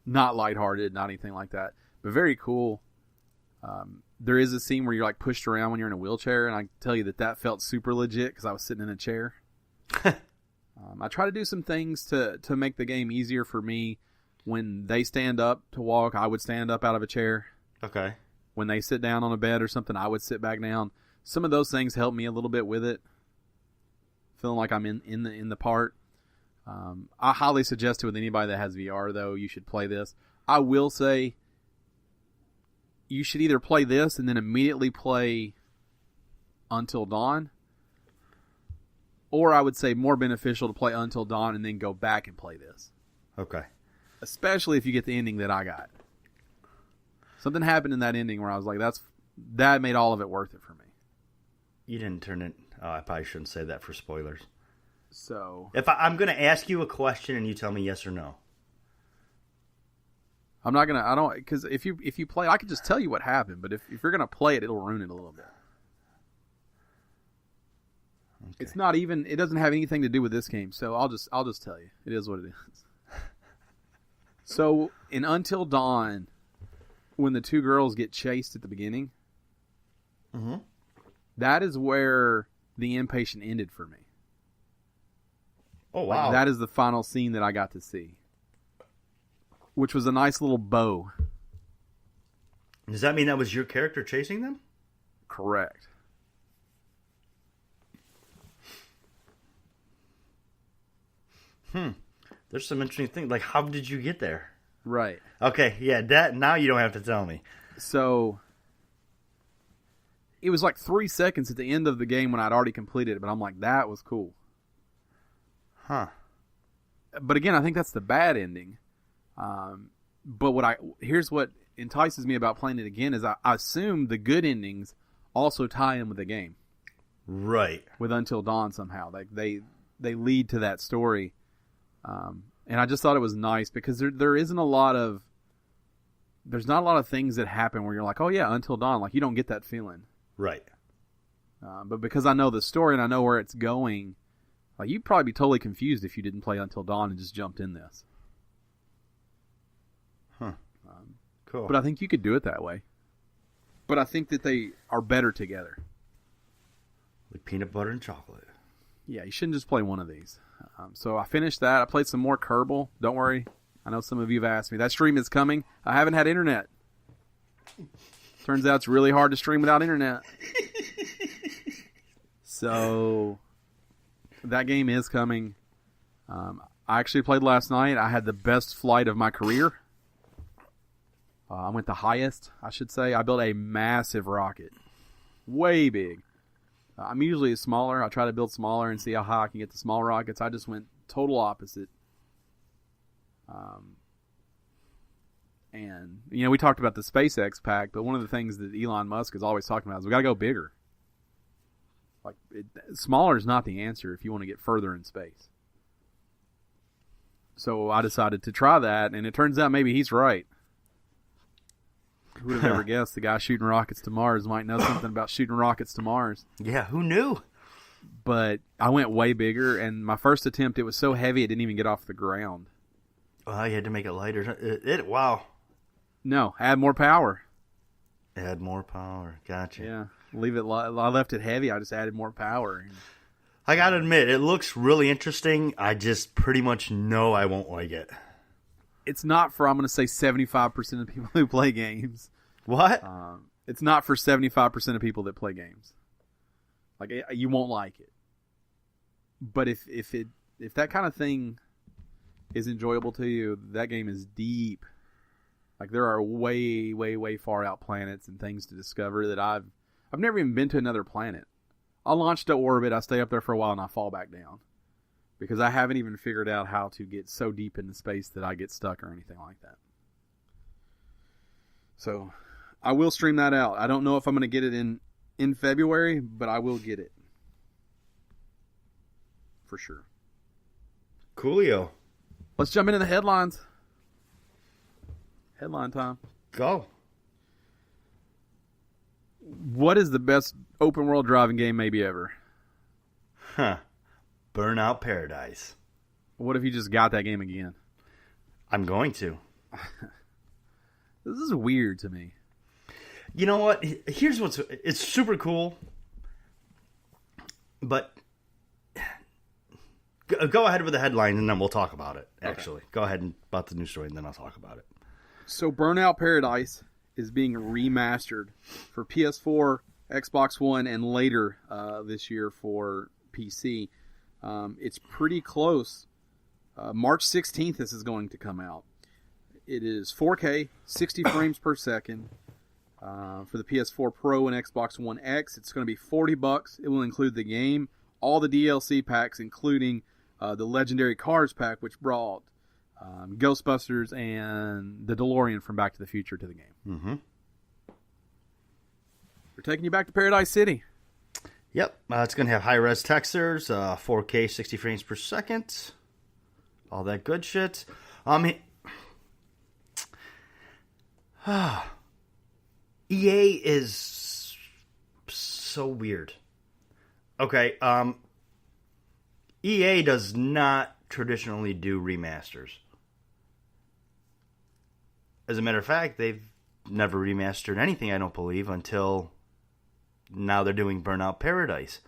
not lighthearted, not anything like that, but very cool. there is a scene where you're like pushed around when you're in a wheelchair, and I tell you that felt super legit because I was sitting in a chair. I try to do some things to make the game easier for me. When they stand up to walk, I would stand up out of a chair. Okay. When they sit down on a bed or something, I would sit back down. Some of those things help me a little bit with it. Feeling like I'm in the part. I highly suggest it with anybody that has VR, though. You should play this. I will say you should either play this and then immediately play Until Dawn. Or I would say more beneficial to play Until Dawn and then go back and play this. Okay. Especially if you get the ending that I got. Something happened in that ending where I was like, that made all of it worth it for me. You didn't turn it... Oh, I probably shouldn't say that for spoilers. So... If I'm going to ask you a question and you tell me yes or no. I'm not going to... I don't... Because if you play... I could just tell you what happened. But if you're going to play it, it'll ruin it a little bit. Okay. It's not even... It doesn't have anything to do with this game. So I'll just tell you. It is what it is. So, in Until Dawn, when the two girls get chased at the beginning, that is where the Inpatient ended for me. Oh, wow. Like, that is the final scene that I got to see. Which was a nice little bow. Does that mean that was your character chasing them? Correct. There's some interesting things. Like, how did you get there? Right. Okay, yeah, that now you don't have to tell me. So, it was like 3 seconds at the end of the game when I'd already completed it, but I'm like, that was cool. Huh. But again, I think that's the bad ending. But here's what entices me about playing it again is I assume the good endings also tie in with the game. Right. With Until Dawn somehow. Like they lead to that story. And I just thought it was nice because there's not a lot of things that happen where you're like, oh yeah, Until Dawn. Like you don't get that feeling. Right. But because I know the story and I know where it's going, like you'd probably be totally confused if you didn't play Until Dawn and just jumped in this. Huh. Cool. But I think you could do it that way. But I think that they are better together. With peanut butter and chocolate. Yeah, you shouldn't just play one of these. So I finished that. I played some more Kerbal. Don't worry. I know some of you have asked me. That stream is coming. I haven't had internet. Turns out it's really hard to stream without internet. So that game is coming. I actually played last night. I had the best flight of my career. I went the highest, I should say. I built a massive rocket. Way big. I'm usually smaller. I try to build smaller and see how high I can get the small rockets. I just went total opposite. And, we talked about the SpaceX pack, but one of the things that Elon Musk is always talking about is we got to go bigger. Like, smaller is not the answer if you want to get further in space. So I decided to try that, and it turns out maybe he's right. Who would have ever guessed the guy shooting rockets to Mars might know something about shooting rockets to Mars? Yeah, who knew? But I went way bigger, and my first attempt, it was so heavy it didn't even get off the ground. Oh, you had to make it lighter. Wow. No, add more power. Add more power. Gotcha. Yeah, leave it. I left it heavy. I just added more power. I gotta admit, it looks really interesting. I just pretty much know I won't like it. It's not for, I'm going to say, 75% of people who play games. What? It's not for 75% of people that play games. Like, you won't like it. But if that kind of thing is enjoyable to you, that game is deep. Like, there are way, way, way far out planets and things to discover that I've never even been to another planet. I launched to orbit, I stay up there for a while, and I fall back down. Because I haven't even figured out how to get so deep into space that I get stuck or anything like that. So, I will stream that out. I don't know if I'm going to get it in February, but I will get it. For sure. Coolio. Let's jump into the headlines. Headline time. Go. What is the best open world driving game maybe ever? Huh. Burnout Paradise. What if you just got that game again? I'm going to. This is weird to me. You know what? Here's it's super cool, but go ahead with the headline and then we'll talk about it. Actually, Go ahead and about the news story and then I'll talk about it. So, Burnout Paradise is being remastered for PS4, Xbox One, and later this year for PC. It's pretty close. March 16th, this is going to come out. It is 4K, 60 frames per second. For the PS4 Pro and Xbox One X, it's going to be $40. It will include the game, all the DLC packs, including the Legendary Cars pack, which brought Ghostbusters and the DeLorean from Back to the Future to the game. Mm-hmm. We're taking you back to Paradise City. Yep. It's going to have high-res textures, 4K, 60 frames per second, all that good shit. EA is so weird. Okay, EA does not traditionally do remasters. As a matter of fact, they've never remastered anything, I don't believe, until now they're doing Burnout Paradise.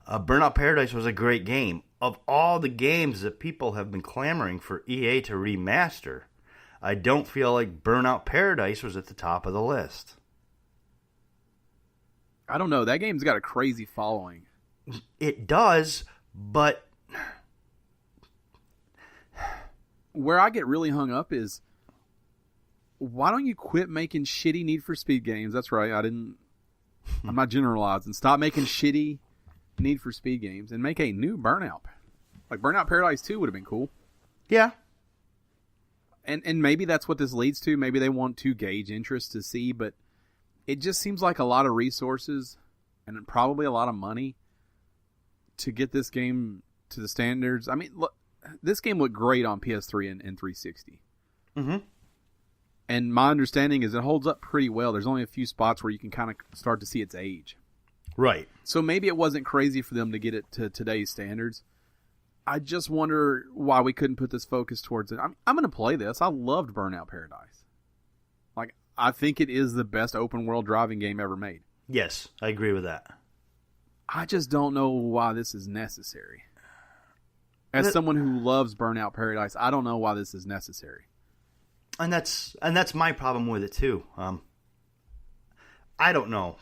Burnout Paradise was a great game. Of all the games that people have been clamoring for EA to remaster, I don't feel like Burnout Paradise was at the top of the list. I don't know. That game's got a crazy following. It does, but where I get really hung up is, why don't you quit making shitty Need for Speed games? That's right. I'm not generalizing. Stop making shitty Need for Speed games and make a new Burnout. Like Burnout Paradise 2 would have been cool. Yeah. And maybe that's what this leads to. Maybe they want to gauge interest to see, but it just seems like a lot of resources and probably a lot of money to get this game to the standards. I mean, look, this game looked great on PS3 and 360. Mm-hmm. And my understanding is it holds up pretty well. There's only a few spots where you can kind of start to see its age. Right. So maybe it wasn't crazy for them to get it to today's standards. I just wonder why we couldn't put this focus towards it. I'm going to play this. I loved Burnout Paradise. Like, I think it is the best open world driving game ever made. Yes, I agree with that. I just don't know why this is necessary. As someone who loves Burnout Paradise, I don't know why this is necessary. And that's my problem with it too. I don't know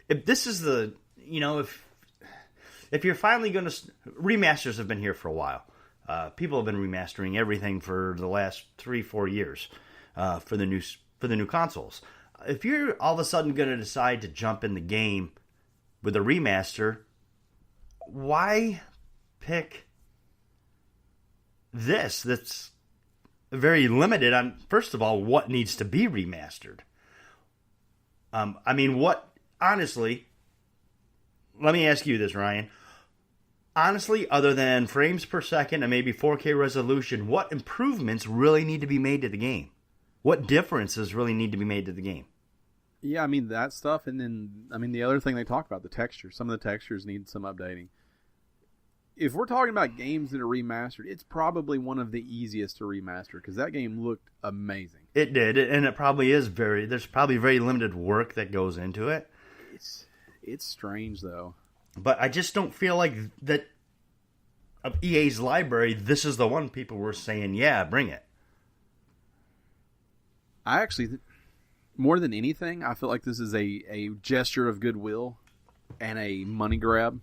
if this is if you're finally going to remasters have been here for a while. People have been remastering everything for the last 3-4 years for the new consoles. If you're all of a sudden going to decide to jump in the game with a remaster, why pick this? That's very limited on, first of all, what needs to be remastered. Honestly, let me ask you this, Ryan. Honestly, other than frames per second and maybe 4K resolution, what improvements really need to be made to the game? What differences really need to be made to the game? Yeah, I mean, that stuff. And then, the other thing they talk about, the textures. Some of the textures need some updating. If we're talking about games that are remastered, it's probably one of the easiest to remaster because that game looked amazing. It did, and it probably is there's probably very limited work that goes into it. It's strange, though. But I just don't feel like that of EA's library, this is the one people were saying, yeah, bring it. I actually, more than anything, I feel like this is a gesture of goodwill and a money grab.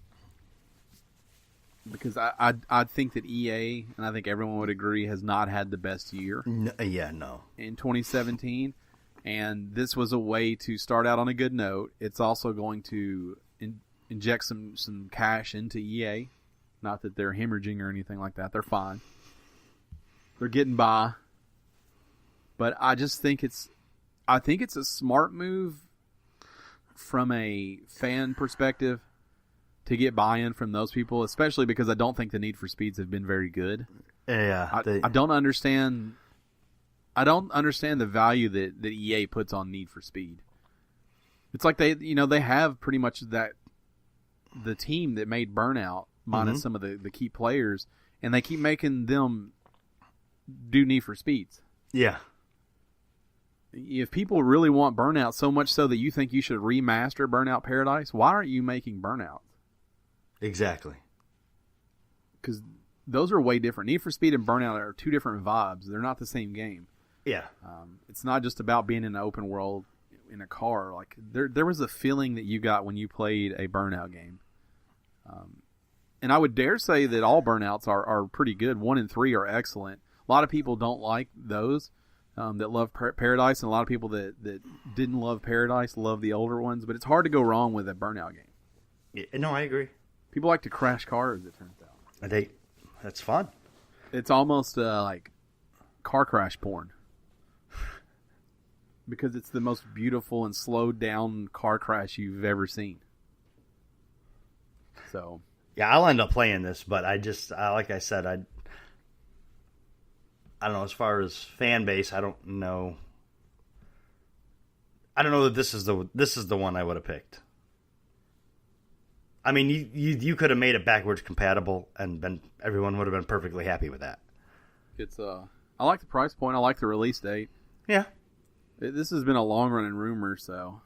Because I think that EA, and I think everyone would agree, has not had the best year. No. In 2017. And this was a way to start out on a good note. It's also going to inject some cash into EA. Not that they're hemorrhaging or anything like that. They're fine. They're getting by. But I just think it's a smart move from a fan perspective to get buy-in from those people, especially because I don't think the Need for Speeds have been very good. Yeah. I don't understand the value that EA puts on Need for Speed. It's like they have pretty much the team that made Burnout minus some of the key players, and they keep making them do Need for Speeds. Yeah. if people really want Burnout so much so that you think you should remaster Burnout Paradise, why aren't you making Burnout? Exactly. Because those are way different. Need for Speed and Burnout are two different vibes. They're not the same game. Yeah. It's not just about being in an open world in a car. Like there was a feeling that you got when you played a Burnout game. And I would dare say that all Burnouts are pretty good. 1 and 3 are excellent. A lot of people don't like those that love Paradise, and a lot of people that didn't love Paradise love the older ones. But it's hard to go wrong with a Burnout game. Yeah, no, I agree. People like to crash cars, it turns out. That's fun. It's almost like car crash porn. Because it's the most beautiful and slowed down car crash you've ever seen. So... yeah, I'll end up playing this, but like I said, I don't know, as far as fan base, I don't know. I don't know that this is the one I would have picked. I mean, you could have made it backwards compatible, and everyone would have been perfectly happy with that. It's I like the price point. I like the release date. Yeah, this has been a long running rumor, so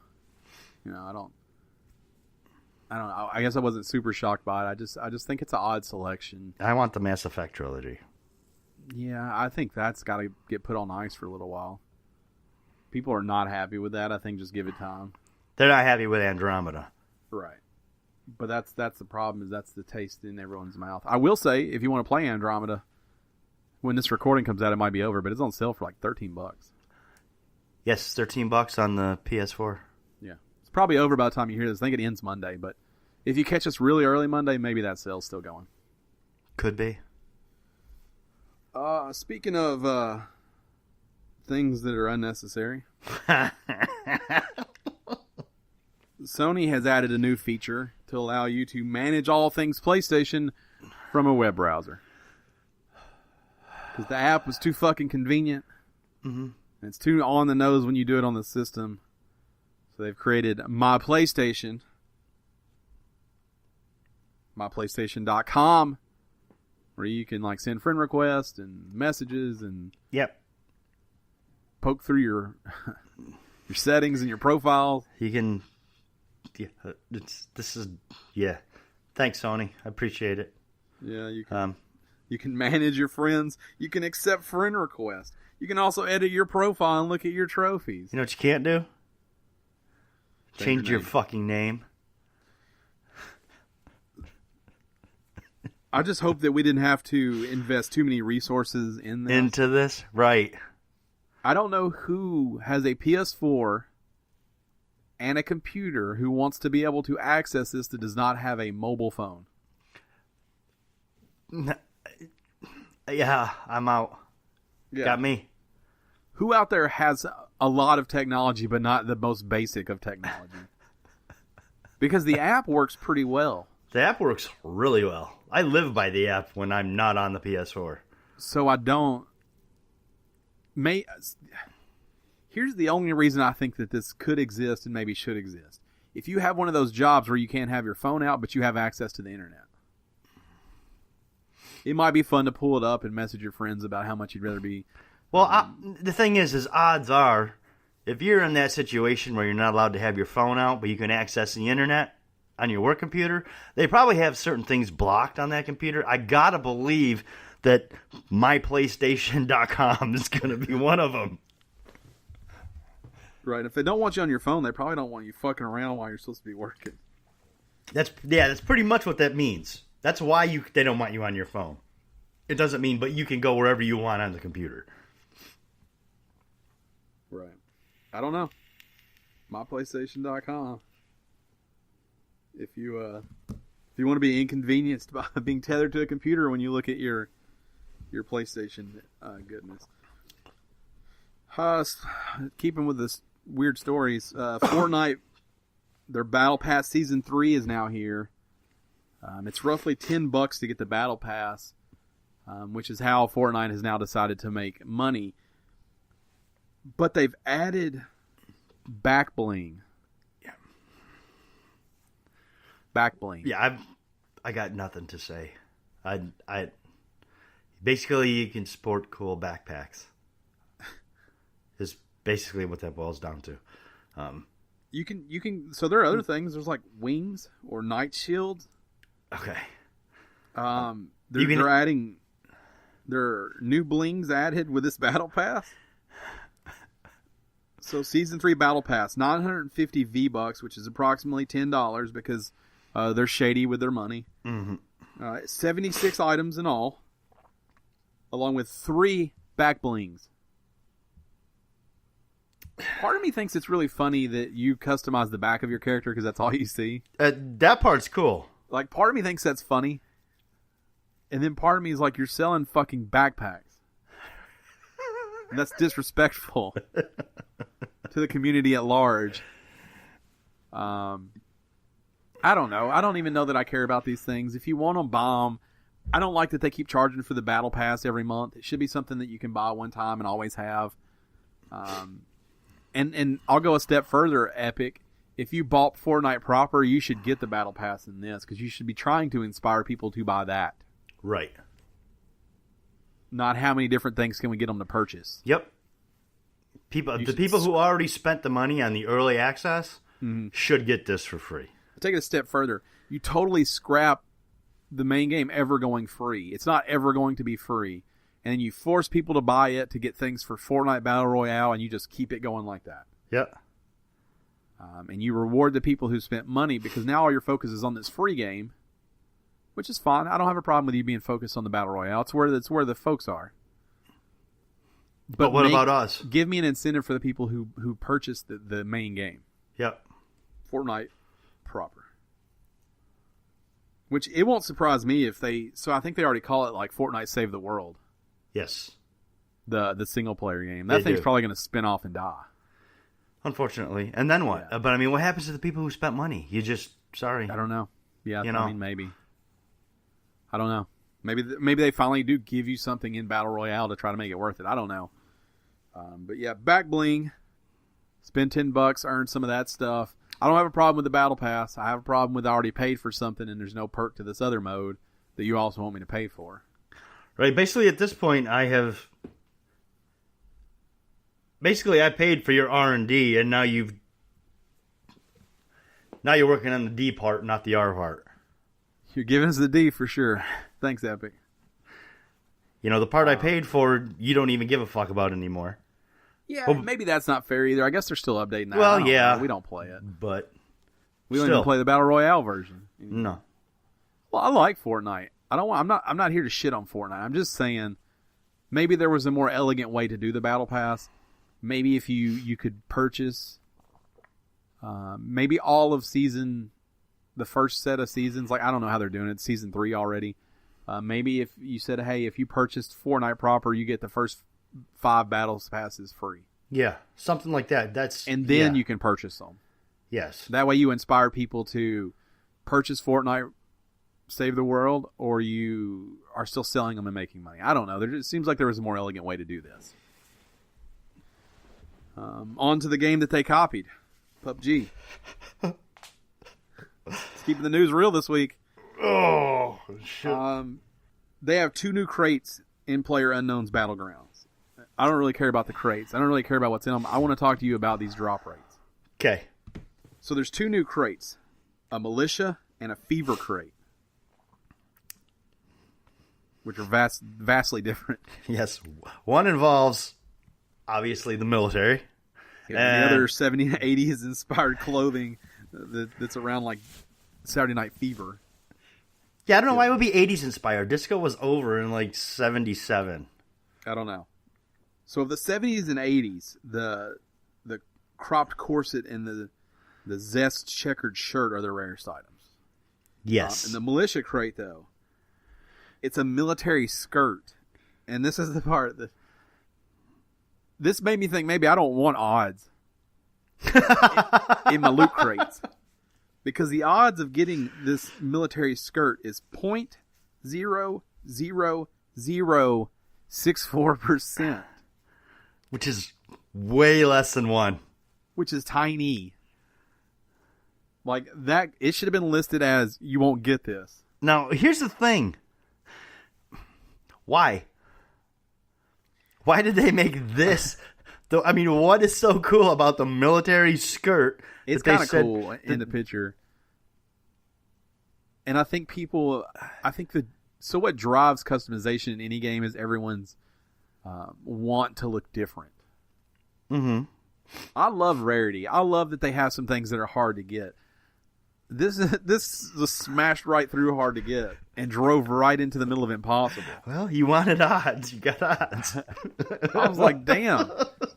I don't know. I guess I wasn't super shocked by it. I just think it's an odd selection. I want the Mass Effect trilogy. Yeah, I think that's got to get put on ice for a little while. People are not happy with that. I think just give it time. They're not happy with Andromeda. Right. But that's the problem, is that's the taste in everyone's mouth. I will say, if you want to play Andromeda, when this recording comes out, it might be over, but it's on sale for like $13. Yes, $13 on the PS4. Yeah. It's probably over by the time you hear this. I think it ends Monday, but if you catch us really early Monday, maybe that sale's still going. Could be. Speaking of things that are unnecessary, Sony has added a new feature to allow you to manage all things PlayStation from a web browser. Because the app was too fucking convenient. Mm-hmm. And it's too on the nose when you do it on the system. So they've created My PlayStation. MyPlaystation.com. Where you can like send friend requests and messages and yep, poke through your settings and your profile. You can. Yeah, Thanks, Sony. I appreciate it. Yeah, you can manage your friends. You can accept friend requests. You can also edit your profile and look at your trophies. You know what you can't do? Change your fucking name. I just hope that we didn't have to invest too many resources in this. Into this? Right. I don't know who has a PS4 and a computer who wants to be able to access this that does not have a mobile phone. Yeah, I'm out. Yeah. Got me. Who out there has a lot of technology but not the most basic of technology? Because the app works pretty well. The app works really well. I live by the app when I'm not on the PS4. So I don't... Here's the only reason I think that this could exist and maybe should exist. If you have one of those jobs where you can't have your phone out, but you have access to the internet. It might be fun to pull it up and message your friends about how much you'd rather be... Well, the thing is odds are, if you're in that situation where you're not allowed to have your phone out, but you can access the internet on your work computer, they probably have certain things blocked on that computer. I gotta believe that myplaystation.com is going to be one of them. Right. If they don't want you on your phone, they probably don't want you fucking around while you're supposed to be working. That's pretty much what that means. That's why they don't want you on your phone. It doesn't mean, but you can go wherever you want on the computer. Right. I don't know. MyPlaystation.com. If you want to be inconvenienced by being tethered to a computer when you look at your PlayStation goodness. Keeping with this weird stories, Fortnite, their Battle Pass Season 3 is now here. It's roughly $10 to get the Battle Pass, which is how Fortnite has now decided to make money. But they've added back bling. Yeah. Back bling. Yeah, I got nothing to say. I basically you can sport cool backpacks. basically what that boils down to. You can. So there are other things. There's like wings or night shields. Okay. They're adding. There are new blings added with this battle pass. So season 3 battle pass, 950 V-Bucks, which is approximately $10 because they're shady with their money. Mm-hmm. 76 items in all, along with 3 back blings. Part of me thinks it's really funny that you customize the back of your character because that's all you see. That part's cool. Like, part of me thinks that's funny. And then part of me is like, you're selling fucking backpacks. And that's disrespectful to the community at large. I don't know. I don't even know that I care about these things. If you want them, buy them. I don't like that they keep charging for the battle pass every month. It should be something that you can buy one time and always have. And I'll go a step further, Epic. If you bought Fortnite proper, you should get the battle pass in this because you should be trying to inspire people to buy that. Right. Not how many different things can we get them to purchase. Yep. The people who already spent the money on the early access should get this for free. Take it a step further. You totally scrap the main game ever going free. It's not ever going to be free. And then you force people to buy it to get things for Fortnite Battle Royale, and you just keep it going like that. Yep. And you reward the people who spent money because now all your focus is on this free game, which is fine. I don't have a problem with you being focused on the Battle Royale. It's where the folks are. But what about us? Give me an incentive for the people who purchased the main game. Yep. Fortnite proper. Which it won't surprise me if they... So I think they already call it like Fortnite Save the World. Yes. The single player game. That thing's probably going to spin off and die. Unfortunately. And then what? Yeah. But I mean, what happens to the people who spent money? Sorry. I don't know. Yeah, I mean, maybe. I don't know. Maybe they finally do give you something in Battle Royale to try to make it worth it. I don't know. But yeah, back bling. Spend $10, earn some of that stuff. I don't have a problem with the Battle Pass. I have a problem with I already paid for something and there's no perk to this other mode that you also want me to pay for. Right. Basically, at this point, I paid for your R&D, and now you're working on the D part, not the R part. You're giving us the D for sure. Thanks, Epic. The part I paid for, you don't even give a fuck about anymore. Yeah, maybe that's not fair either. I guess they're still updating that. Well, yeah. We don't play it. But we don't even play the Battle Royale version. No. Well, I like Fortnite. I'm not here to shit on Fortnite. I'm just saying maybe there was a more elegant way to do the Battle Pass. Maybe if you could purchase maybe all of the first set of seasons. Like, I don't know how they're doing it. Season 3 already. Maybe if you said, hey, if you purchased Fortnite proper, you get the first 5 battle passes free. Yeah, something like that. And then you can purchase them. Yes. That way you inspire people to purchase Fortnite Save the World, or you are still selling them and making money. I don't know. It seems like there was a more elegant way to do this. On to the game that they copied. PUBG. It's keeping the news real this week. Oh, shit. They have 2 new crates in Player Unknown's Battlegrounds. I don't really care about the crates. I don't really care about what's in them. I want to talk to you about these drop rates. Okay. So there's 2 new crates. A Militia and a Fever crate. Which are vastly different. Yes. One involves, obviously, the military. Yeah, the other 70s and 80s inspired clothing that's around like Saturday Night Fever. Yeah, I don't know why it would be 80s inspired. Disco was over in like 77. I don't know. So of the 70s and 80s, the cropped corset and the zest checkered shirt are the rarest items. Yes. And the Militia crate, though, it's a military skirt. And this is the part that... This made me think maybe I don't want odds in my loot crates. Because the odds of getting this military skirt is 0.00064%. Which is way less than 1. Which is tiny. Like, that, it should have been listed as, you won't get this. Now, here's the thing. Why? Why did they make this I mean, what is so cool about the military skirt? It's kind of cool in the picture. And I think so what drives customization in any game is everyone's want to look different. Mm-hmm. I love rarity. I love that they have some things that are hard to get. This was smashed right through hard to get and drove right into the middle of impossible. Well, you wanted odds. You got odds. I was like, damn.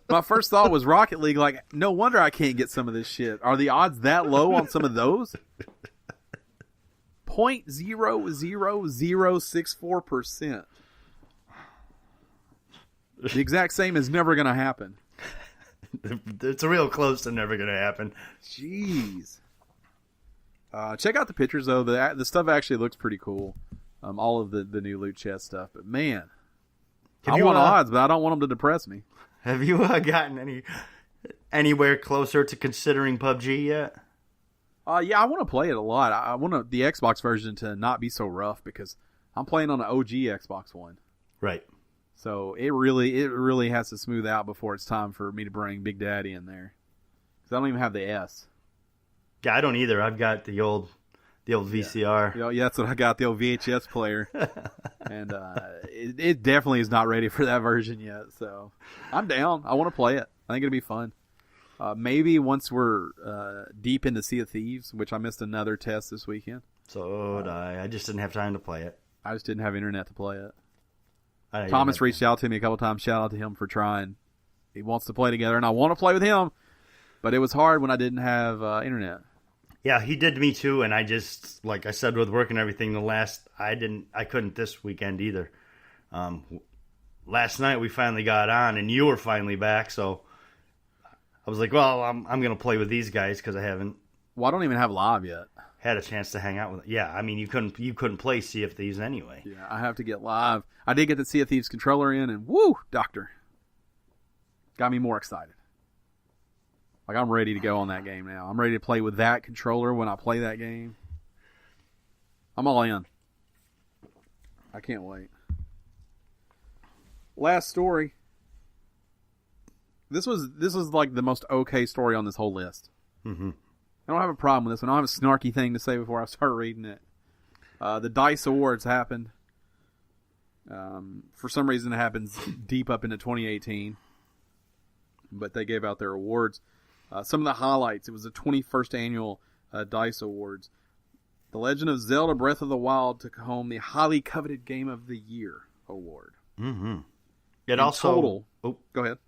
My first thought was Rocket League. Like, no wonder I can't get some of this shit. Are the odds that low on some of those? 0.00064%. The exact same is never going to happen. It's real close to never going to happen. Jeez. Check out the pictures, though. The stuff actually looks pretty cool. All of the new loot chest stuff. But, man, I want odds, but I don't want them to depress me. Have you gotten anywhere closer to considering PUBG yet? Yeah, I want to play it a lot. I want the Xbox version to not be so rough because I'm playing on an OG Xbox One. Right. So it really has to smooth out before it's time for me to bring Big Daddy in there. Because I don't even have the S. Yeah, I don't either. I've got the old VCR. Yeah, that's what I got, the old VHS player. And it definitely is not ready for that version yet. So I'm down. I want to play it. I think it'll be fun. Maybe once we're deep into Sea of Thieves, which I missed another test this weekend. So did I. I just didn't have time to play it. I just didn't have internet to play it. Thomas reached out to me a couple times. Shout out to him for trying. He wants to play together, and I want to play with him. But it was hard when I didn't have internet. Yeah, he did to me too, and I just, like I said, with work and everything, I couldn't this weekend either. Last night we finally got on, and you were finally back, so I was like, well, I'm going to play with these guys because I haven't. Well, I don't even have live yet. Had a chance to hang out with them. Yeah, I mean, you couldn't play Sea of Thieves anyway. Yeah, I have to get live. I did get the Sea of Thieves controller in, and woo, doctor. Got me more excited. Like, I'm ready to go on that game now. I'm ready to play with that controller when I play that game. I'm all in. I can't wait. Last story. This was like the most okay story on this whole list. Mm-hmm. I don't have a problem with this one. I don't have a snarky thing to say before I start reading it. The DICE Awards happened. For some reason, it happens deep up into 2018. But they gave out their awards. Some of the highlights. It was the 21st annual DICE Awards. The Legend of Zelda Breath of the Wild took home the highly coveted Game of the Year award. Mm-hmm. Go ahead.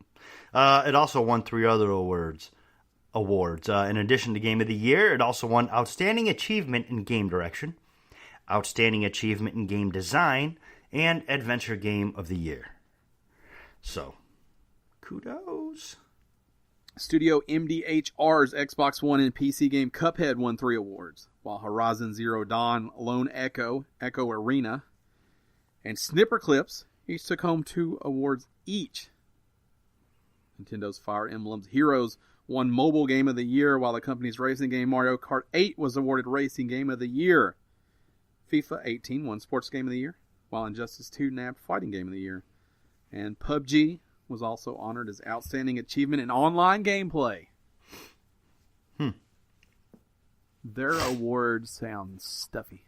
It also won 3 other awards. In addition to Game of the Year, it also won Outstanding Achievement in Game Direction, Outstanding Achievement in Game Design, and Adventure Game of the Year. So, kudos. Studio MDHR's Xbox One and PC game Cuphead won 3 awards, while Horizon Zero Dawn, Lone Echo, Echo Arena, and Snipper Clips each took home 2 awards each. Nintendo's Fire Emblem Heroes won Mobile Game of the Year, while the company's racing game Mario Kart 8 was awarded Racing Game of the Year. FIFA 18 won Sports Game of the Year, while Injustice 2 nabbed Fighting Game of the Year. And PUBG was also honored as Outstanding Achievement in Online Gameplay. Their awards sound stuffy.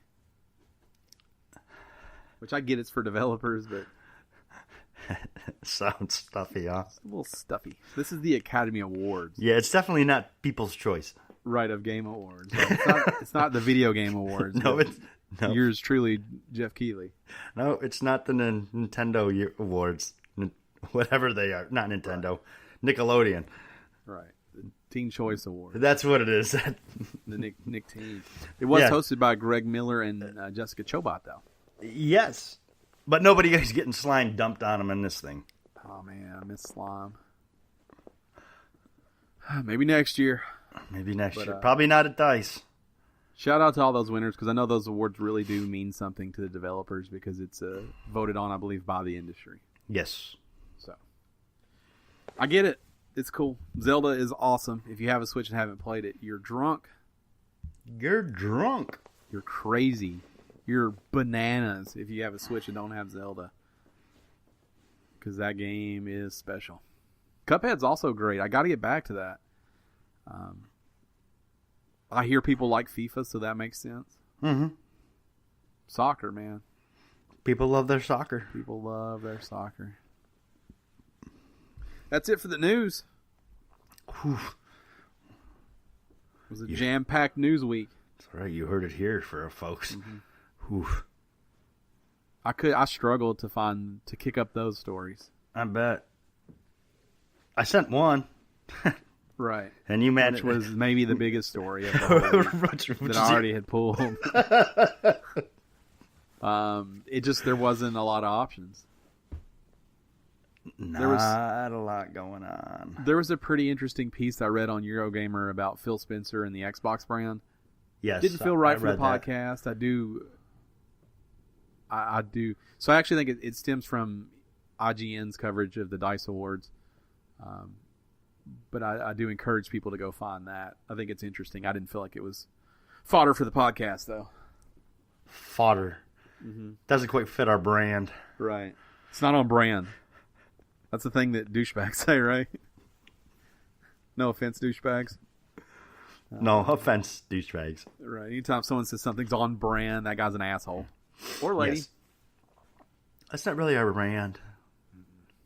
Which I get it's for developers, but... Sounds stuffy, huh? It's a little stuffy. This is the Academy Awards. Yeah, it's definitely not People's Choice. Right, of Game Awards. It's not the Video Game Awards. No. Yours truly, Jeff Keighley. No, it's not the Nintendo Awards. Whatever they are. Not Nintendo. Nickelodeon. Right. The Teen Choice Award. That's what it is. The Nick Teen. It was hosted by Greg Miller and Jessica Chobot, though. Yes. But nobody is getting slime dumped on them in this thing. Oh, man. I miss slime. Maybe next year. Year. Probably not at DICE. Shout out to all those winners, because I know those awards really do mean something to the developers, because it's voted on, I believe, by the industry. Yes. So, I get it. It's cool. Zelda is awesome. If you have a Switch and haven't played it, you're drunk. You're drunk. You're crazy. You're bananas if you have a Switch and don't have Zelda. Because that game is special. Cuphead's also great. I got to get back to that. I hear people like FIFA, so that makes sense. Mm-hmm. Soccer, man. People love their soccer. People love their soccer. That's it for the news. Whew. It was a jam-packed news week. That's right. You heard it here, folks. Mm-hmm. I struggled to kick up those stories. I bet. I sent one. Right. And you managed. Which was maybe the biggest story of the whole week that I already had pulled. There wasn't a lot of options. Not a lot going on. There was a pretty interesting piece I read on Eurogamer about Phil Spencer and the Xbox brand. Yes. Didn't feel right for the that. podcast. I do. So I actually think it stems from IGN's coverage of the DICE Awards. But I do encourage people to go find that. I think it's interesting. I didn't feel like it was fodder for the podcast, though. Fodder. Mm-hmm. Doesn't quite fit our brand. Right. It's not on brand. That's the thing that douchebags say, right? No offense, douchebags. No offense, douchebags. Right. Anytime someone says something's on brand, that guy's an asshole. Or lady. Yes. That's not really our brand.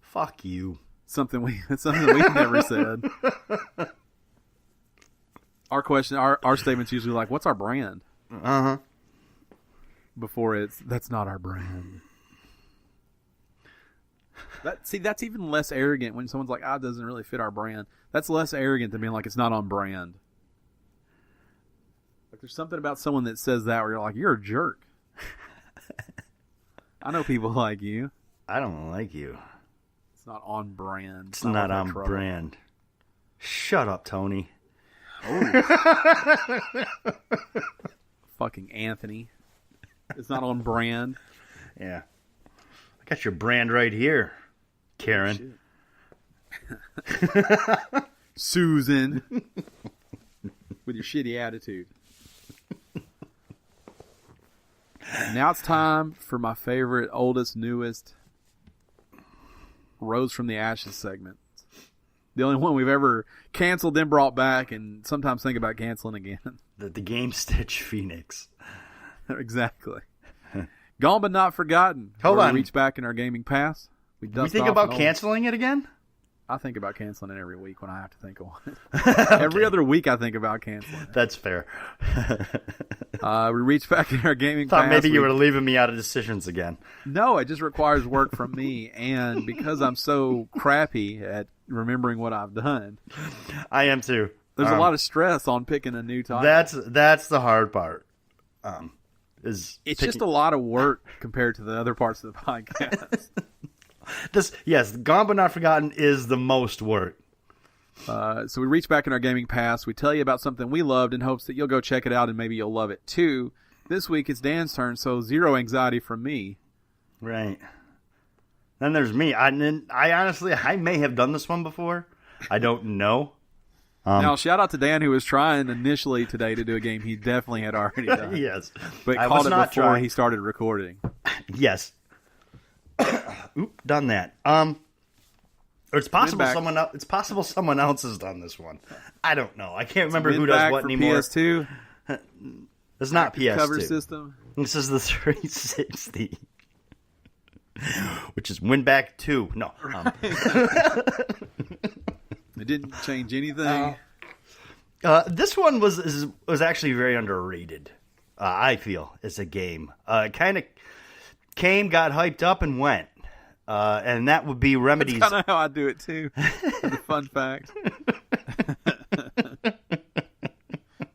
Fuck you. It's something we've never said. Our statement's usually like, "What's our brand?" Uh-huh. Before that's not our brand. That's even less arrogant when someone's like, it doesn't really fit our brand. That's less arrogant than being like, it's not on brand. Like, there's something about someone that says that where you're like, you're a jerk. I know people like you. I don't like you. It's not on brand. It's not on brand. Shut up, Tony. Oh. Fucking Anthony. It's not on brand. Yeah. I got your brand right here, Karen. Oh, Susan. With your shitty attitude. Now it's time for my favorite, oldest, newest Rose from the Ashes segment. The only one we've ever canceled, then brought back, and sometimes think about canceling again. The Gamestitch Phoenix. Exactly. Gone but not forgotten. Hold on. We reach back in our gaming past. We think about canceling it again? I think about canceling it every week when I have to think of one. Okay. Every other week I think about canceling it. That's fair. We reach back in our gaming Thought past. maybe you were leaving me out of decisions again. No, it just requires work from me. And because I'm so crappy at remembering what I've done. I am too. There's a lot of stress on picking a new title. That's the hard part. It's just a lot of work compared to the other parts of the podcast. Gone but not forgotten is the most work. So we reach back in our gaming past. We tell you about something we loved in hopes that you'll go check it out and maybe you'll love it too. This week it's Dan's turn, so zero anxiety from me. Right. Then there's me. I honestly, I may have done this one before. I don't know. Now, shout out to Dan, who was trying initially today to do a game he definitely had already done. Yes. But called it before he started recording. Yes. Oop, done that. It's possible someone else has done this one. I don't know. I can't remember who does what anymore. PS2. It's not PS2. Cover system. This is the 360. Which is Winback 2. No. It didn't change anything. This one was actually very underrated. I feel as a game. It kind of came, got hyped up, and went. And that would be Remedy's. That's kind of how I do it too. That's a fun fact.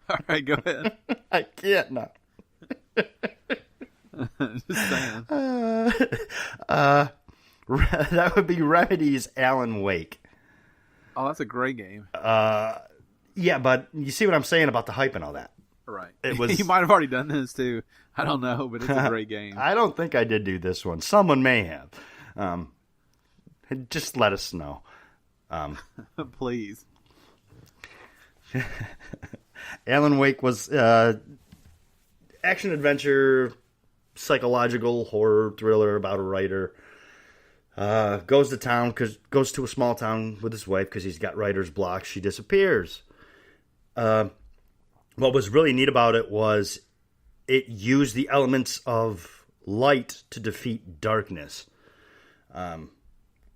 All right, go ahead. I can't now. Just saying. That would be Remedy's Alan Wake. Oh, that's a great game. Yeah, but you see what I'm saying about the hype and all that. Right. It was. You might have already done this too. I don't know, but it's a great game. I don't think I did do this one. Someone may have. Just let us know. Please. Alan Wake was action adventure, psychological horror thriller about a writer Goes to a small town with his wife because he's got writer's block. She disappears. What was really neat about it was it used the elements of light to defeat darkness,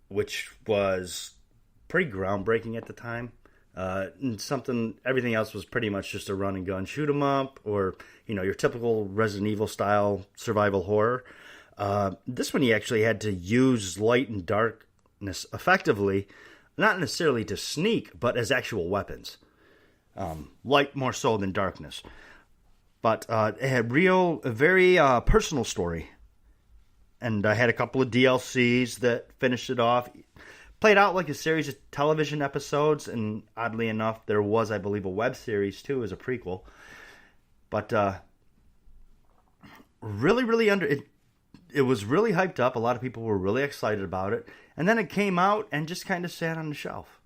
which was pretty groundbreaking at the time. And everything else was pretty much just a run and gun shoot 'em up, or your typical Resident Evil style survival horror. This one, he actually had to use light and darkness effectively, not necessarily to sneak, but as actual weapons. Light more so than darkness. But it had a very personal story. And I had a couple of DLCs that finished it off. Played out like a series of television episodes, and oddly enough, there was, I believe, a web series too as a prequel. But really it was really hyped up. A lot of people were really excited about it. And then it came out and just kind of sat on the shelf.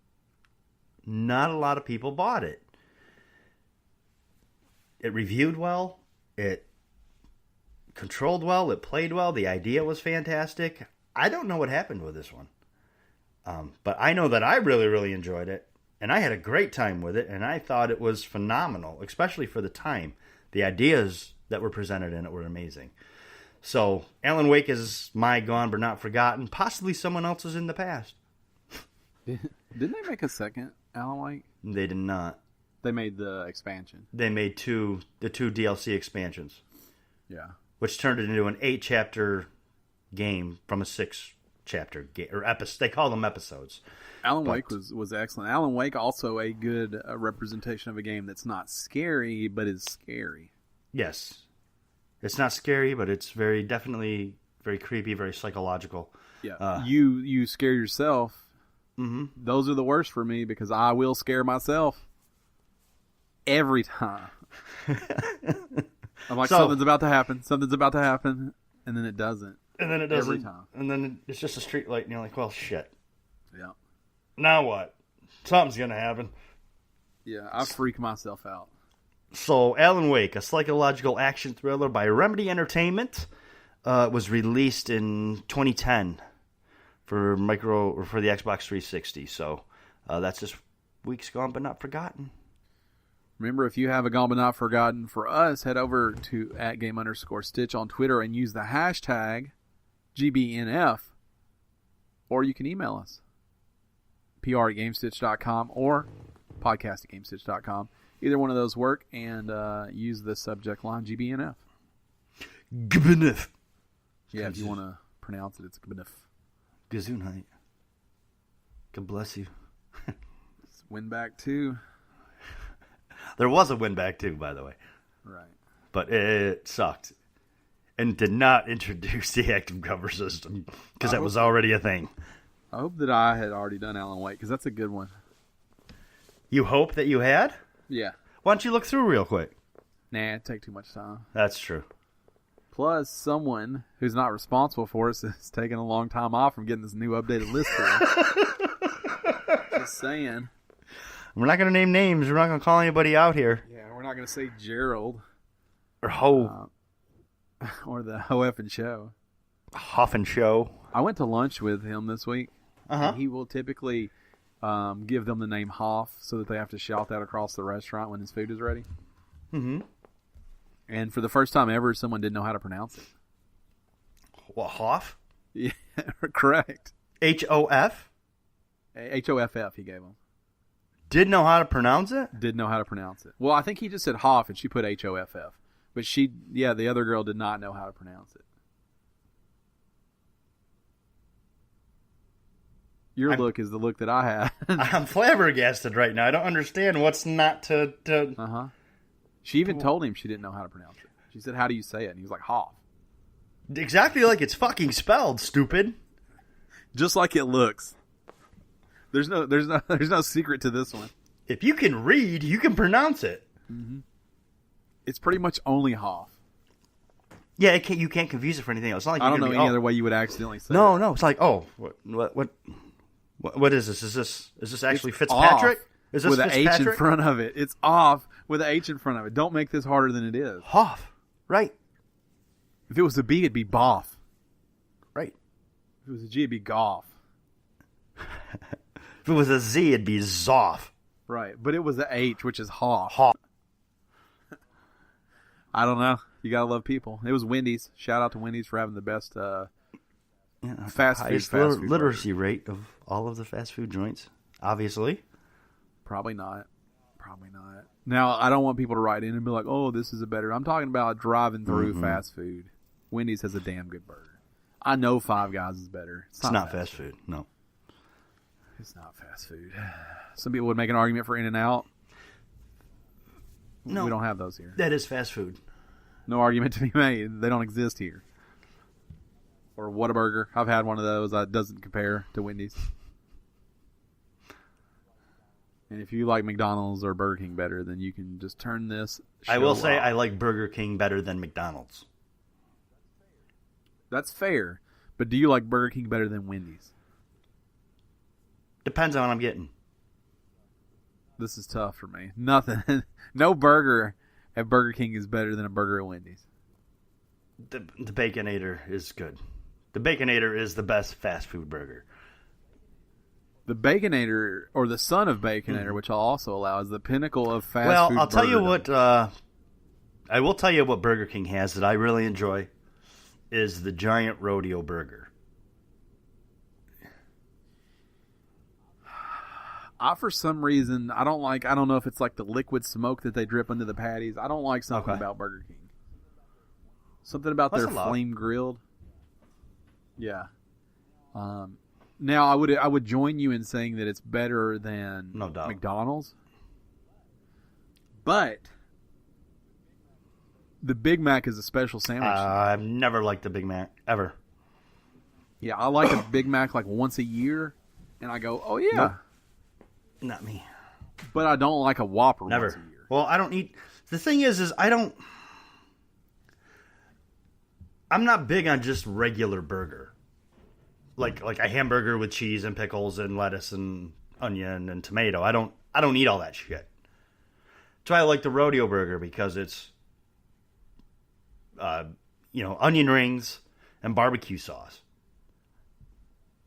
Not a lot of people bought it. It reviewed well. It controlled well. It played well. The idea was fantastic. I don't know what happened with this one. But I know that I really, really enjoyed it. And I had a great time with it. And I thought it was phenomenal, especially for the time. The ideas that were presented in it were amazing. So, Alan Wake is my gone but not forgotten. Possibly someone else's in the past. Didn't they make a second Alan Wake? They did not. They made the expansion. They made the two DLC expansions. Yeah. Which turned it into an 8-chapter game from a 6-chapter game. Or they call them episodes. Alan Wake was excellent. Alan Wake also a good representation of a game that's not scary, but is scary. Yes. It's not scary, but it's definitely very creepy, very psychological. Yeah. You scare yourself. Mm-hmm. Those are the worst for me because I will scare myself every time. I'm like, something's about to happen, and then it doesn't. And then it doesn't. Every time. And then it's just a street light, and you're like, well, shit. Yeah. Now what? Something's going to happen. Yeah, I freak myself out. So, Alan Wake, a psychological action thriller by Remedy Entertainment, was released in 2010 for the Xbox 360. So, that's this week's gone but not forgotten. Remember, if you have a gone but not forgotten for us, head over to @game_stitch on Twitter and use the hashtag GBNF, or you can email us, pr@gamestitch.com or podcast@gamestitch.com. Either one of those work, and use the subject line GBNF. GBNF. Yeah, if you want to pronounce it, it's GBNF. Gesundheit. God bless you. Win back 2. There was a win back 2, by the way. Right. But it sucked. And did not introduce the active cover system, because that was already a thing. I hope that I had already done Alan Wake, because that's a good one. You hope that you had? Yeah. Why don't you look through real quick? Nah, it'd take too much time. That's true. Plus, someone who's not responsible for us is taking a long time off from getting this new updated list here. Just saying. We're not going to name names. We're not going to call anybody out here. Yeah, we're not going to say Gerald. Or Ho. Or the Hoeffin Show. Hoffin Show. I went to lunch with him this week. Uh-huh. He will typically give them the name Hoff so that they have to shout that across the restaurant when his food is ready. Mm-hmm. And for the first time ever, someone didn't know how to pronounce it. What, Hoff? Yeah, correct. H-O-F? H-O-F-F he gave them. Did know how to pronounce it? Did know how to pronounce it. Well, I think he just said Hoff and she put H-O-F-F. But the other girl did not know how to pronounce it. Your look is the look that I have. I'm flabbergasted right now. I don't understand what's not to... Uh-huh. She even told him she didn't know how to pronounce it. She said, how do you say it? And he was like, Hoff. Exactly like it's fucking spelled, stupid. Just like it looks. There's no secret to this one. If you can read, you can pronounce it. Mm-hmm. It's pretty much only Hoff. Yeah, you can't confuse it for anything else. It's not like I don't know any other way you would accidentally say it. No. It's like, what is this? Is this actually Fitzpatrick? Is this with an H in front of it? It's off with an H in front of it. Don't make this harder than it is. Hoff, right? If it was a B, it'd be Boff. Right. If it was a G, it'd be golf. If it was a Z, it'd be Zoff. Right, but it was a H, which is Hoff. Hoff. I don't know. You gotta love people. It was Wendy's. Shout out to Wendy's for having the best fast food literacy burger. rate of all of the fast food joints. Obviously, Probably not. Now, I don't want people to write in and be like, "Oh, this is a better." I'm talking about driving through fast food. Wendy's has a damn good burger. I know Five Guys is better. It's not fast food. No, it's not fast food. Some people would make an argument for In-N-Out. No, we don't have those here. That is fast food. No argument to be made. They don't exist here. Or Whataburger. I've had one of those. That doesn't compare to Wendy's. And if you like McDonald's or Burger King better, then you can just turn this show I will say off. I like Burger King better than McDonald's. That's fair. But do you like Burger King better than Wendy's? Depends on what I'm getting. This is tough for me. Nothing. No burger at Burger King is better than a burger at Wendy's. The Baconator is good. The Baconator is the best fast food burger. The Baconator, or the son of Baconator, which I'll also allow, is the pinnacle of fast food. Well, I'll tell you burgerdom. what. I will tell you what Burger King has that I really enjoy is the giant rodeo burger. For some reason, I don't know if it's like the liquid smoke that they drip into the patties. I don't like something about Burger King. Something about their flame grilled. Yeah. Now, I would join you in saying that it's better than McDonald's. But the Big Mac is a special sandwich. I've never liked the Big Mac, ever. Yeah, I like a Big Mac like once a year, and I go, oh, yeah. Nope. Not me. But I don't like a Whopper Never. once a year. Well, I don't eat... The thing is I don't... I'm not big on just regular burger. Like a hamburger with cheese and pickles and lettuce and onion and tomato. I don't eat all that shit. That's why I like the rodeo burger, because it's onion rings and barbecue sauce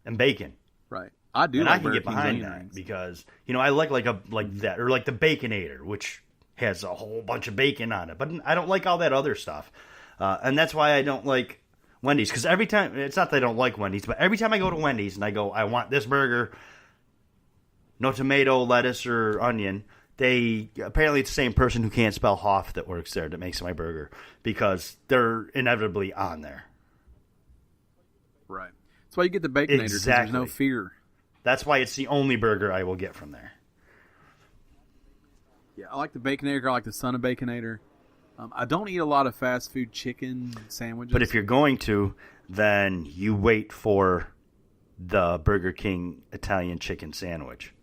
and bacon. Right. I do. And like I can get behind that rings. because I like that, or like the Baconator, which has a whole bunch of bacon on it. But I don't like all that other stuff, and that's why I don't like Wendy's, because every time, it's not that I don't like Wendy's, but every time I go to Wendy's and I go, I want this burger, no tomato, lettuce, or onion, apparently it's the same person who can't spell Hoff that works there that makes my burger, because they're inevitably on there. Right. That's why you get the Baconator, because there's no fear. That's why it's the only burger I will get from there. Yeah, I like the Baconator. I like the son of Baconator. I don't eat a lot of fast food chicken sandwiches. But if you're going to, then you wait for the Burger King Italian chicken sandwich.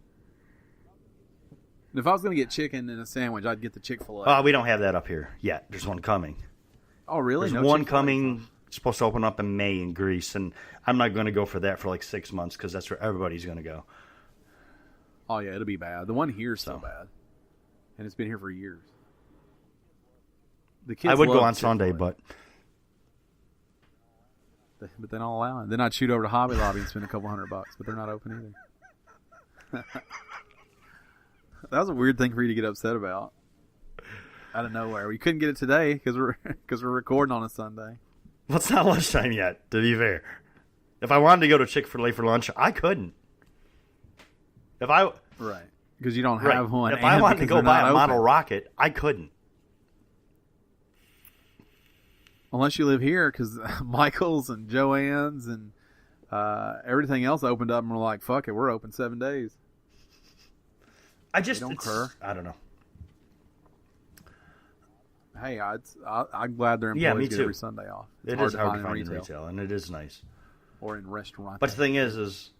If I was going to get chicken in a sandwich, I'd get the Chick-fil-A. We don't have that up here yet. There's one coming. Oh, really? There's one coming. It's supposed to open up in May in Greece, and I'm not going to go for that for like 6 months, because that's where everybody's going to go. Oh, yeah, it'll be bad. The one here is so bad. And it's been here for years. The kids I would love go on Chick-fil-A. Sunday, but they don't allow it. Then I'd shoot over to Hobby Lobby and spend a couple $100, but they're not open either. That was a weird thing for you to get upset about. Out of nowhere. We couldn't get it today because we're recording on a Sunday. Well, it's not lunchtime yet, to be fair. If I wanted to go to Chick-fil-A for lunch, I couldn't. Right. Because you don't have one. If I wanted to go buy a model rocket, I couldn't. Unless you live here, because Michael's and Joann's and everything else opened up, and we're like, fuck it, we're open 7 days. I just don't care. I don't know. Hey, I'm glad their employees get every Sunday off. It is hard to find in retail, and it is nice. Or in restaurants. But the thing is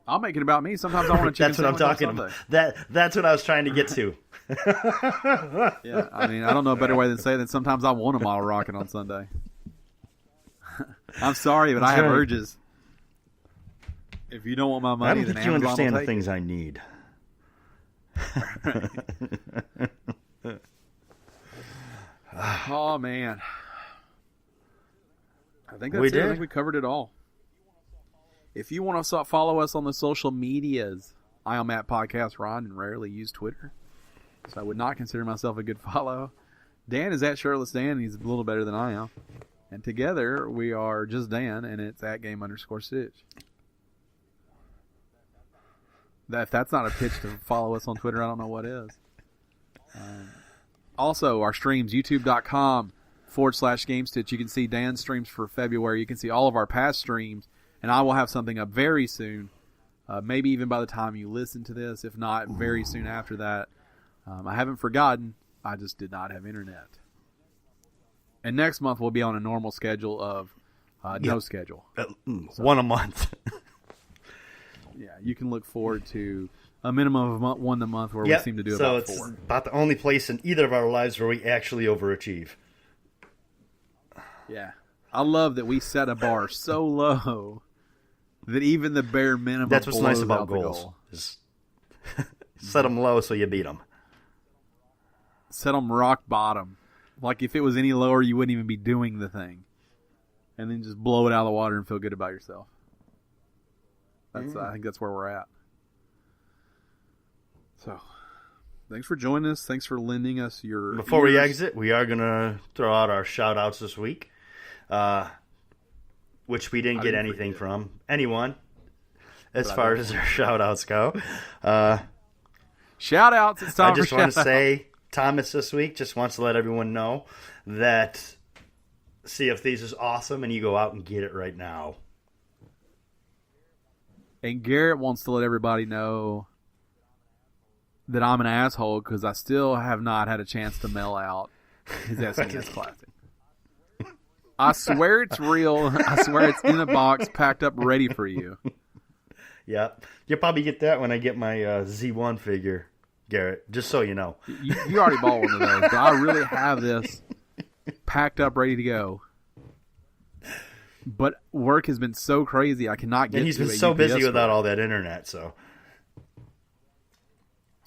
I'll make it about me. Sometimes I want a chicken That's what I'm talking about. That's what I was trying to get to. Yeah, I mean, I don't know a better way than say that sometimes I want a model rocket on Sunday. I'm sorry, but I have urges. If you don't want my money, then Amazon will take it. You understand the things I need. Oh, man. I think that's it. I think we covered it all. If you want to follow us on the social medias, I am at Podcast Ron and rarely use Twitter, so I would not consider myself a good follow. Dan is at Shirtless Dan, and he's a little better than I am. And together, we are just Dan, and it's at Game_Stitch. If that's not a pitch to follow us on Twitter, I don't know what is. Also, our streams, youtube.com/Gamestitch. You can see Dan's streams for February. You can see all of our past streams, and I will have something up very soon, maybe even by the time you listen to this, if not very soon after that. I haven't forgotten. I just did not have internet. And next month we'll be on a normal schedule of no schedule. One a month. Yeah, you can look forward to a minimum of one a month where we seem to do about 4. So it's about the only place in either of our lives where we actually overachieve. Yeah. I love that we set a bar so low that even the bare minimum That's what's nice about goals. Goal. Just set them low so you beat them. Set them rock bottom. Like if it was any lower, you wouldn't even be doing the thing. And then just blow it out of the water and feel good about yourself. I think that's where we're at. So, thanks for joining us. Thanks for lending us your Before we exit, we are going to throw out our shout-outs this week, which we didn't get anything from anyone as far as our shout-outs go. Shout-outs. It's time I just want to say, Thomas this week just wants to let everyone know that Sea of Thieves is awesome, and you go out and get it right now. And Garrett wants to let everybody know that I'm an asshole because I still have not had a chance to mail out his SNES Classic. I swear it's real. I swear it's in a box, packed up, ready for you. Yeah. You'll probably get that when I get my Z1 figure, Garrett, just so you know. You already bought one of those, but I really have this packed up, ready to go. But work has been so crazy, I cannot get to it. And he's been so busy without all that internet, so.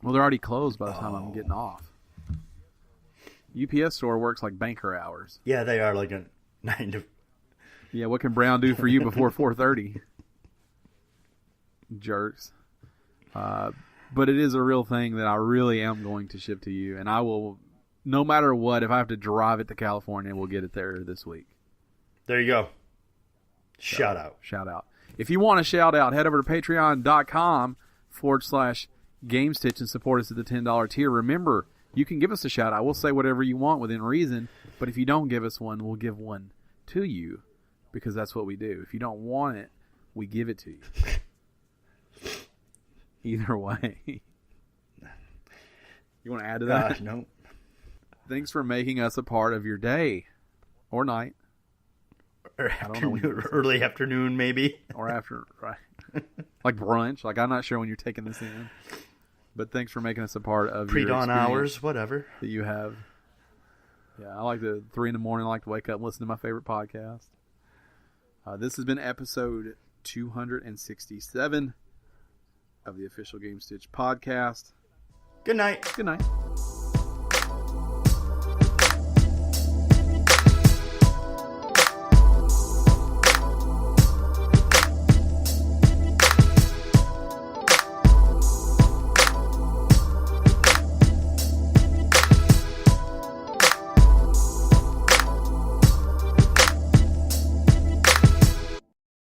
Well, they're already closed by the time I'm getting off. UPS store works like banker hours. Yeah, they are like a 9 to... Yeah, what can Brown do for you before 4:30? Jerks. But it is a real thing that I really am going to ship to you. And I will, no matter what, if I have to drive it to California, we'll get it there this week. There you go. Shout out. If you want a shout out, head over to patreon.com/GameStitch and support us at the $10 tier. Remember, you can give us a shout out. We'll say whatever you want within reason. But if you don't give us one, we'll give one to you because that's what we do. If you don't want it, we give it to you. Either way. You want to add to that? No. Thanks for making us a part of your day or night. Or afternoon, early afternoon, maybe. Or after, right. Like brunch. Like, I'm not sure when you're taking this in. But thanks for making us a part of pre-dawn hours, whatever. That you have. Yeah, I like to, 3 in the morning, I like to wake up and listen to my favorite podcast. This has been episode 267 of the official Gamestitch Podcast. Good night. Good night.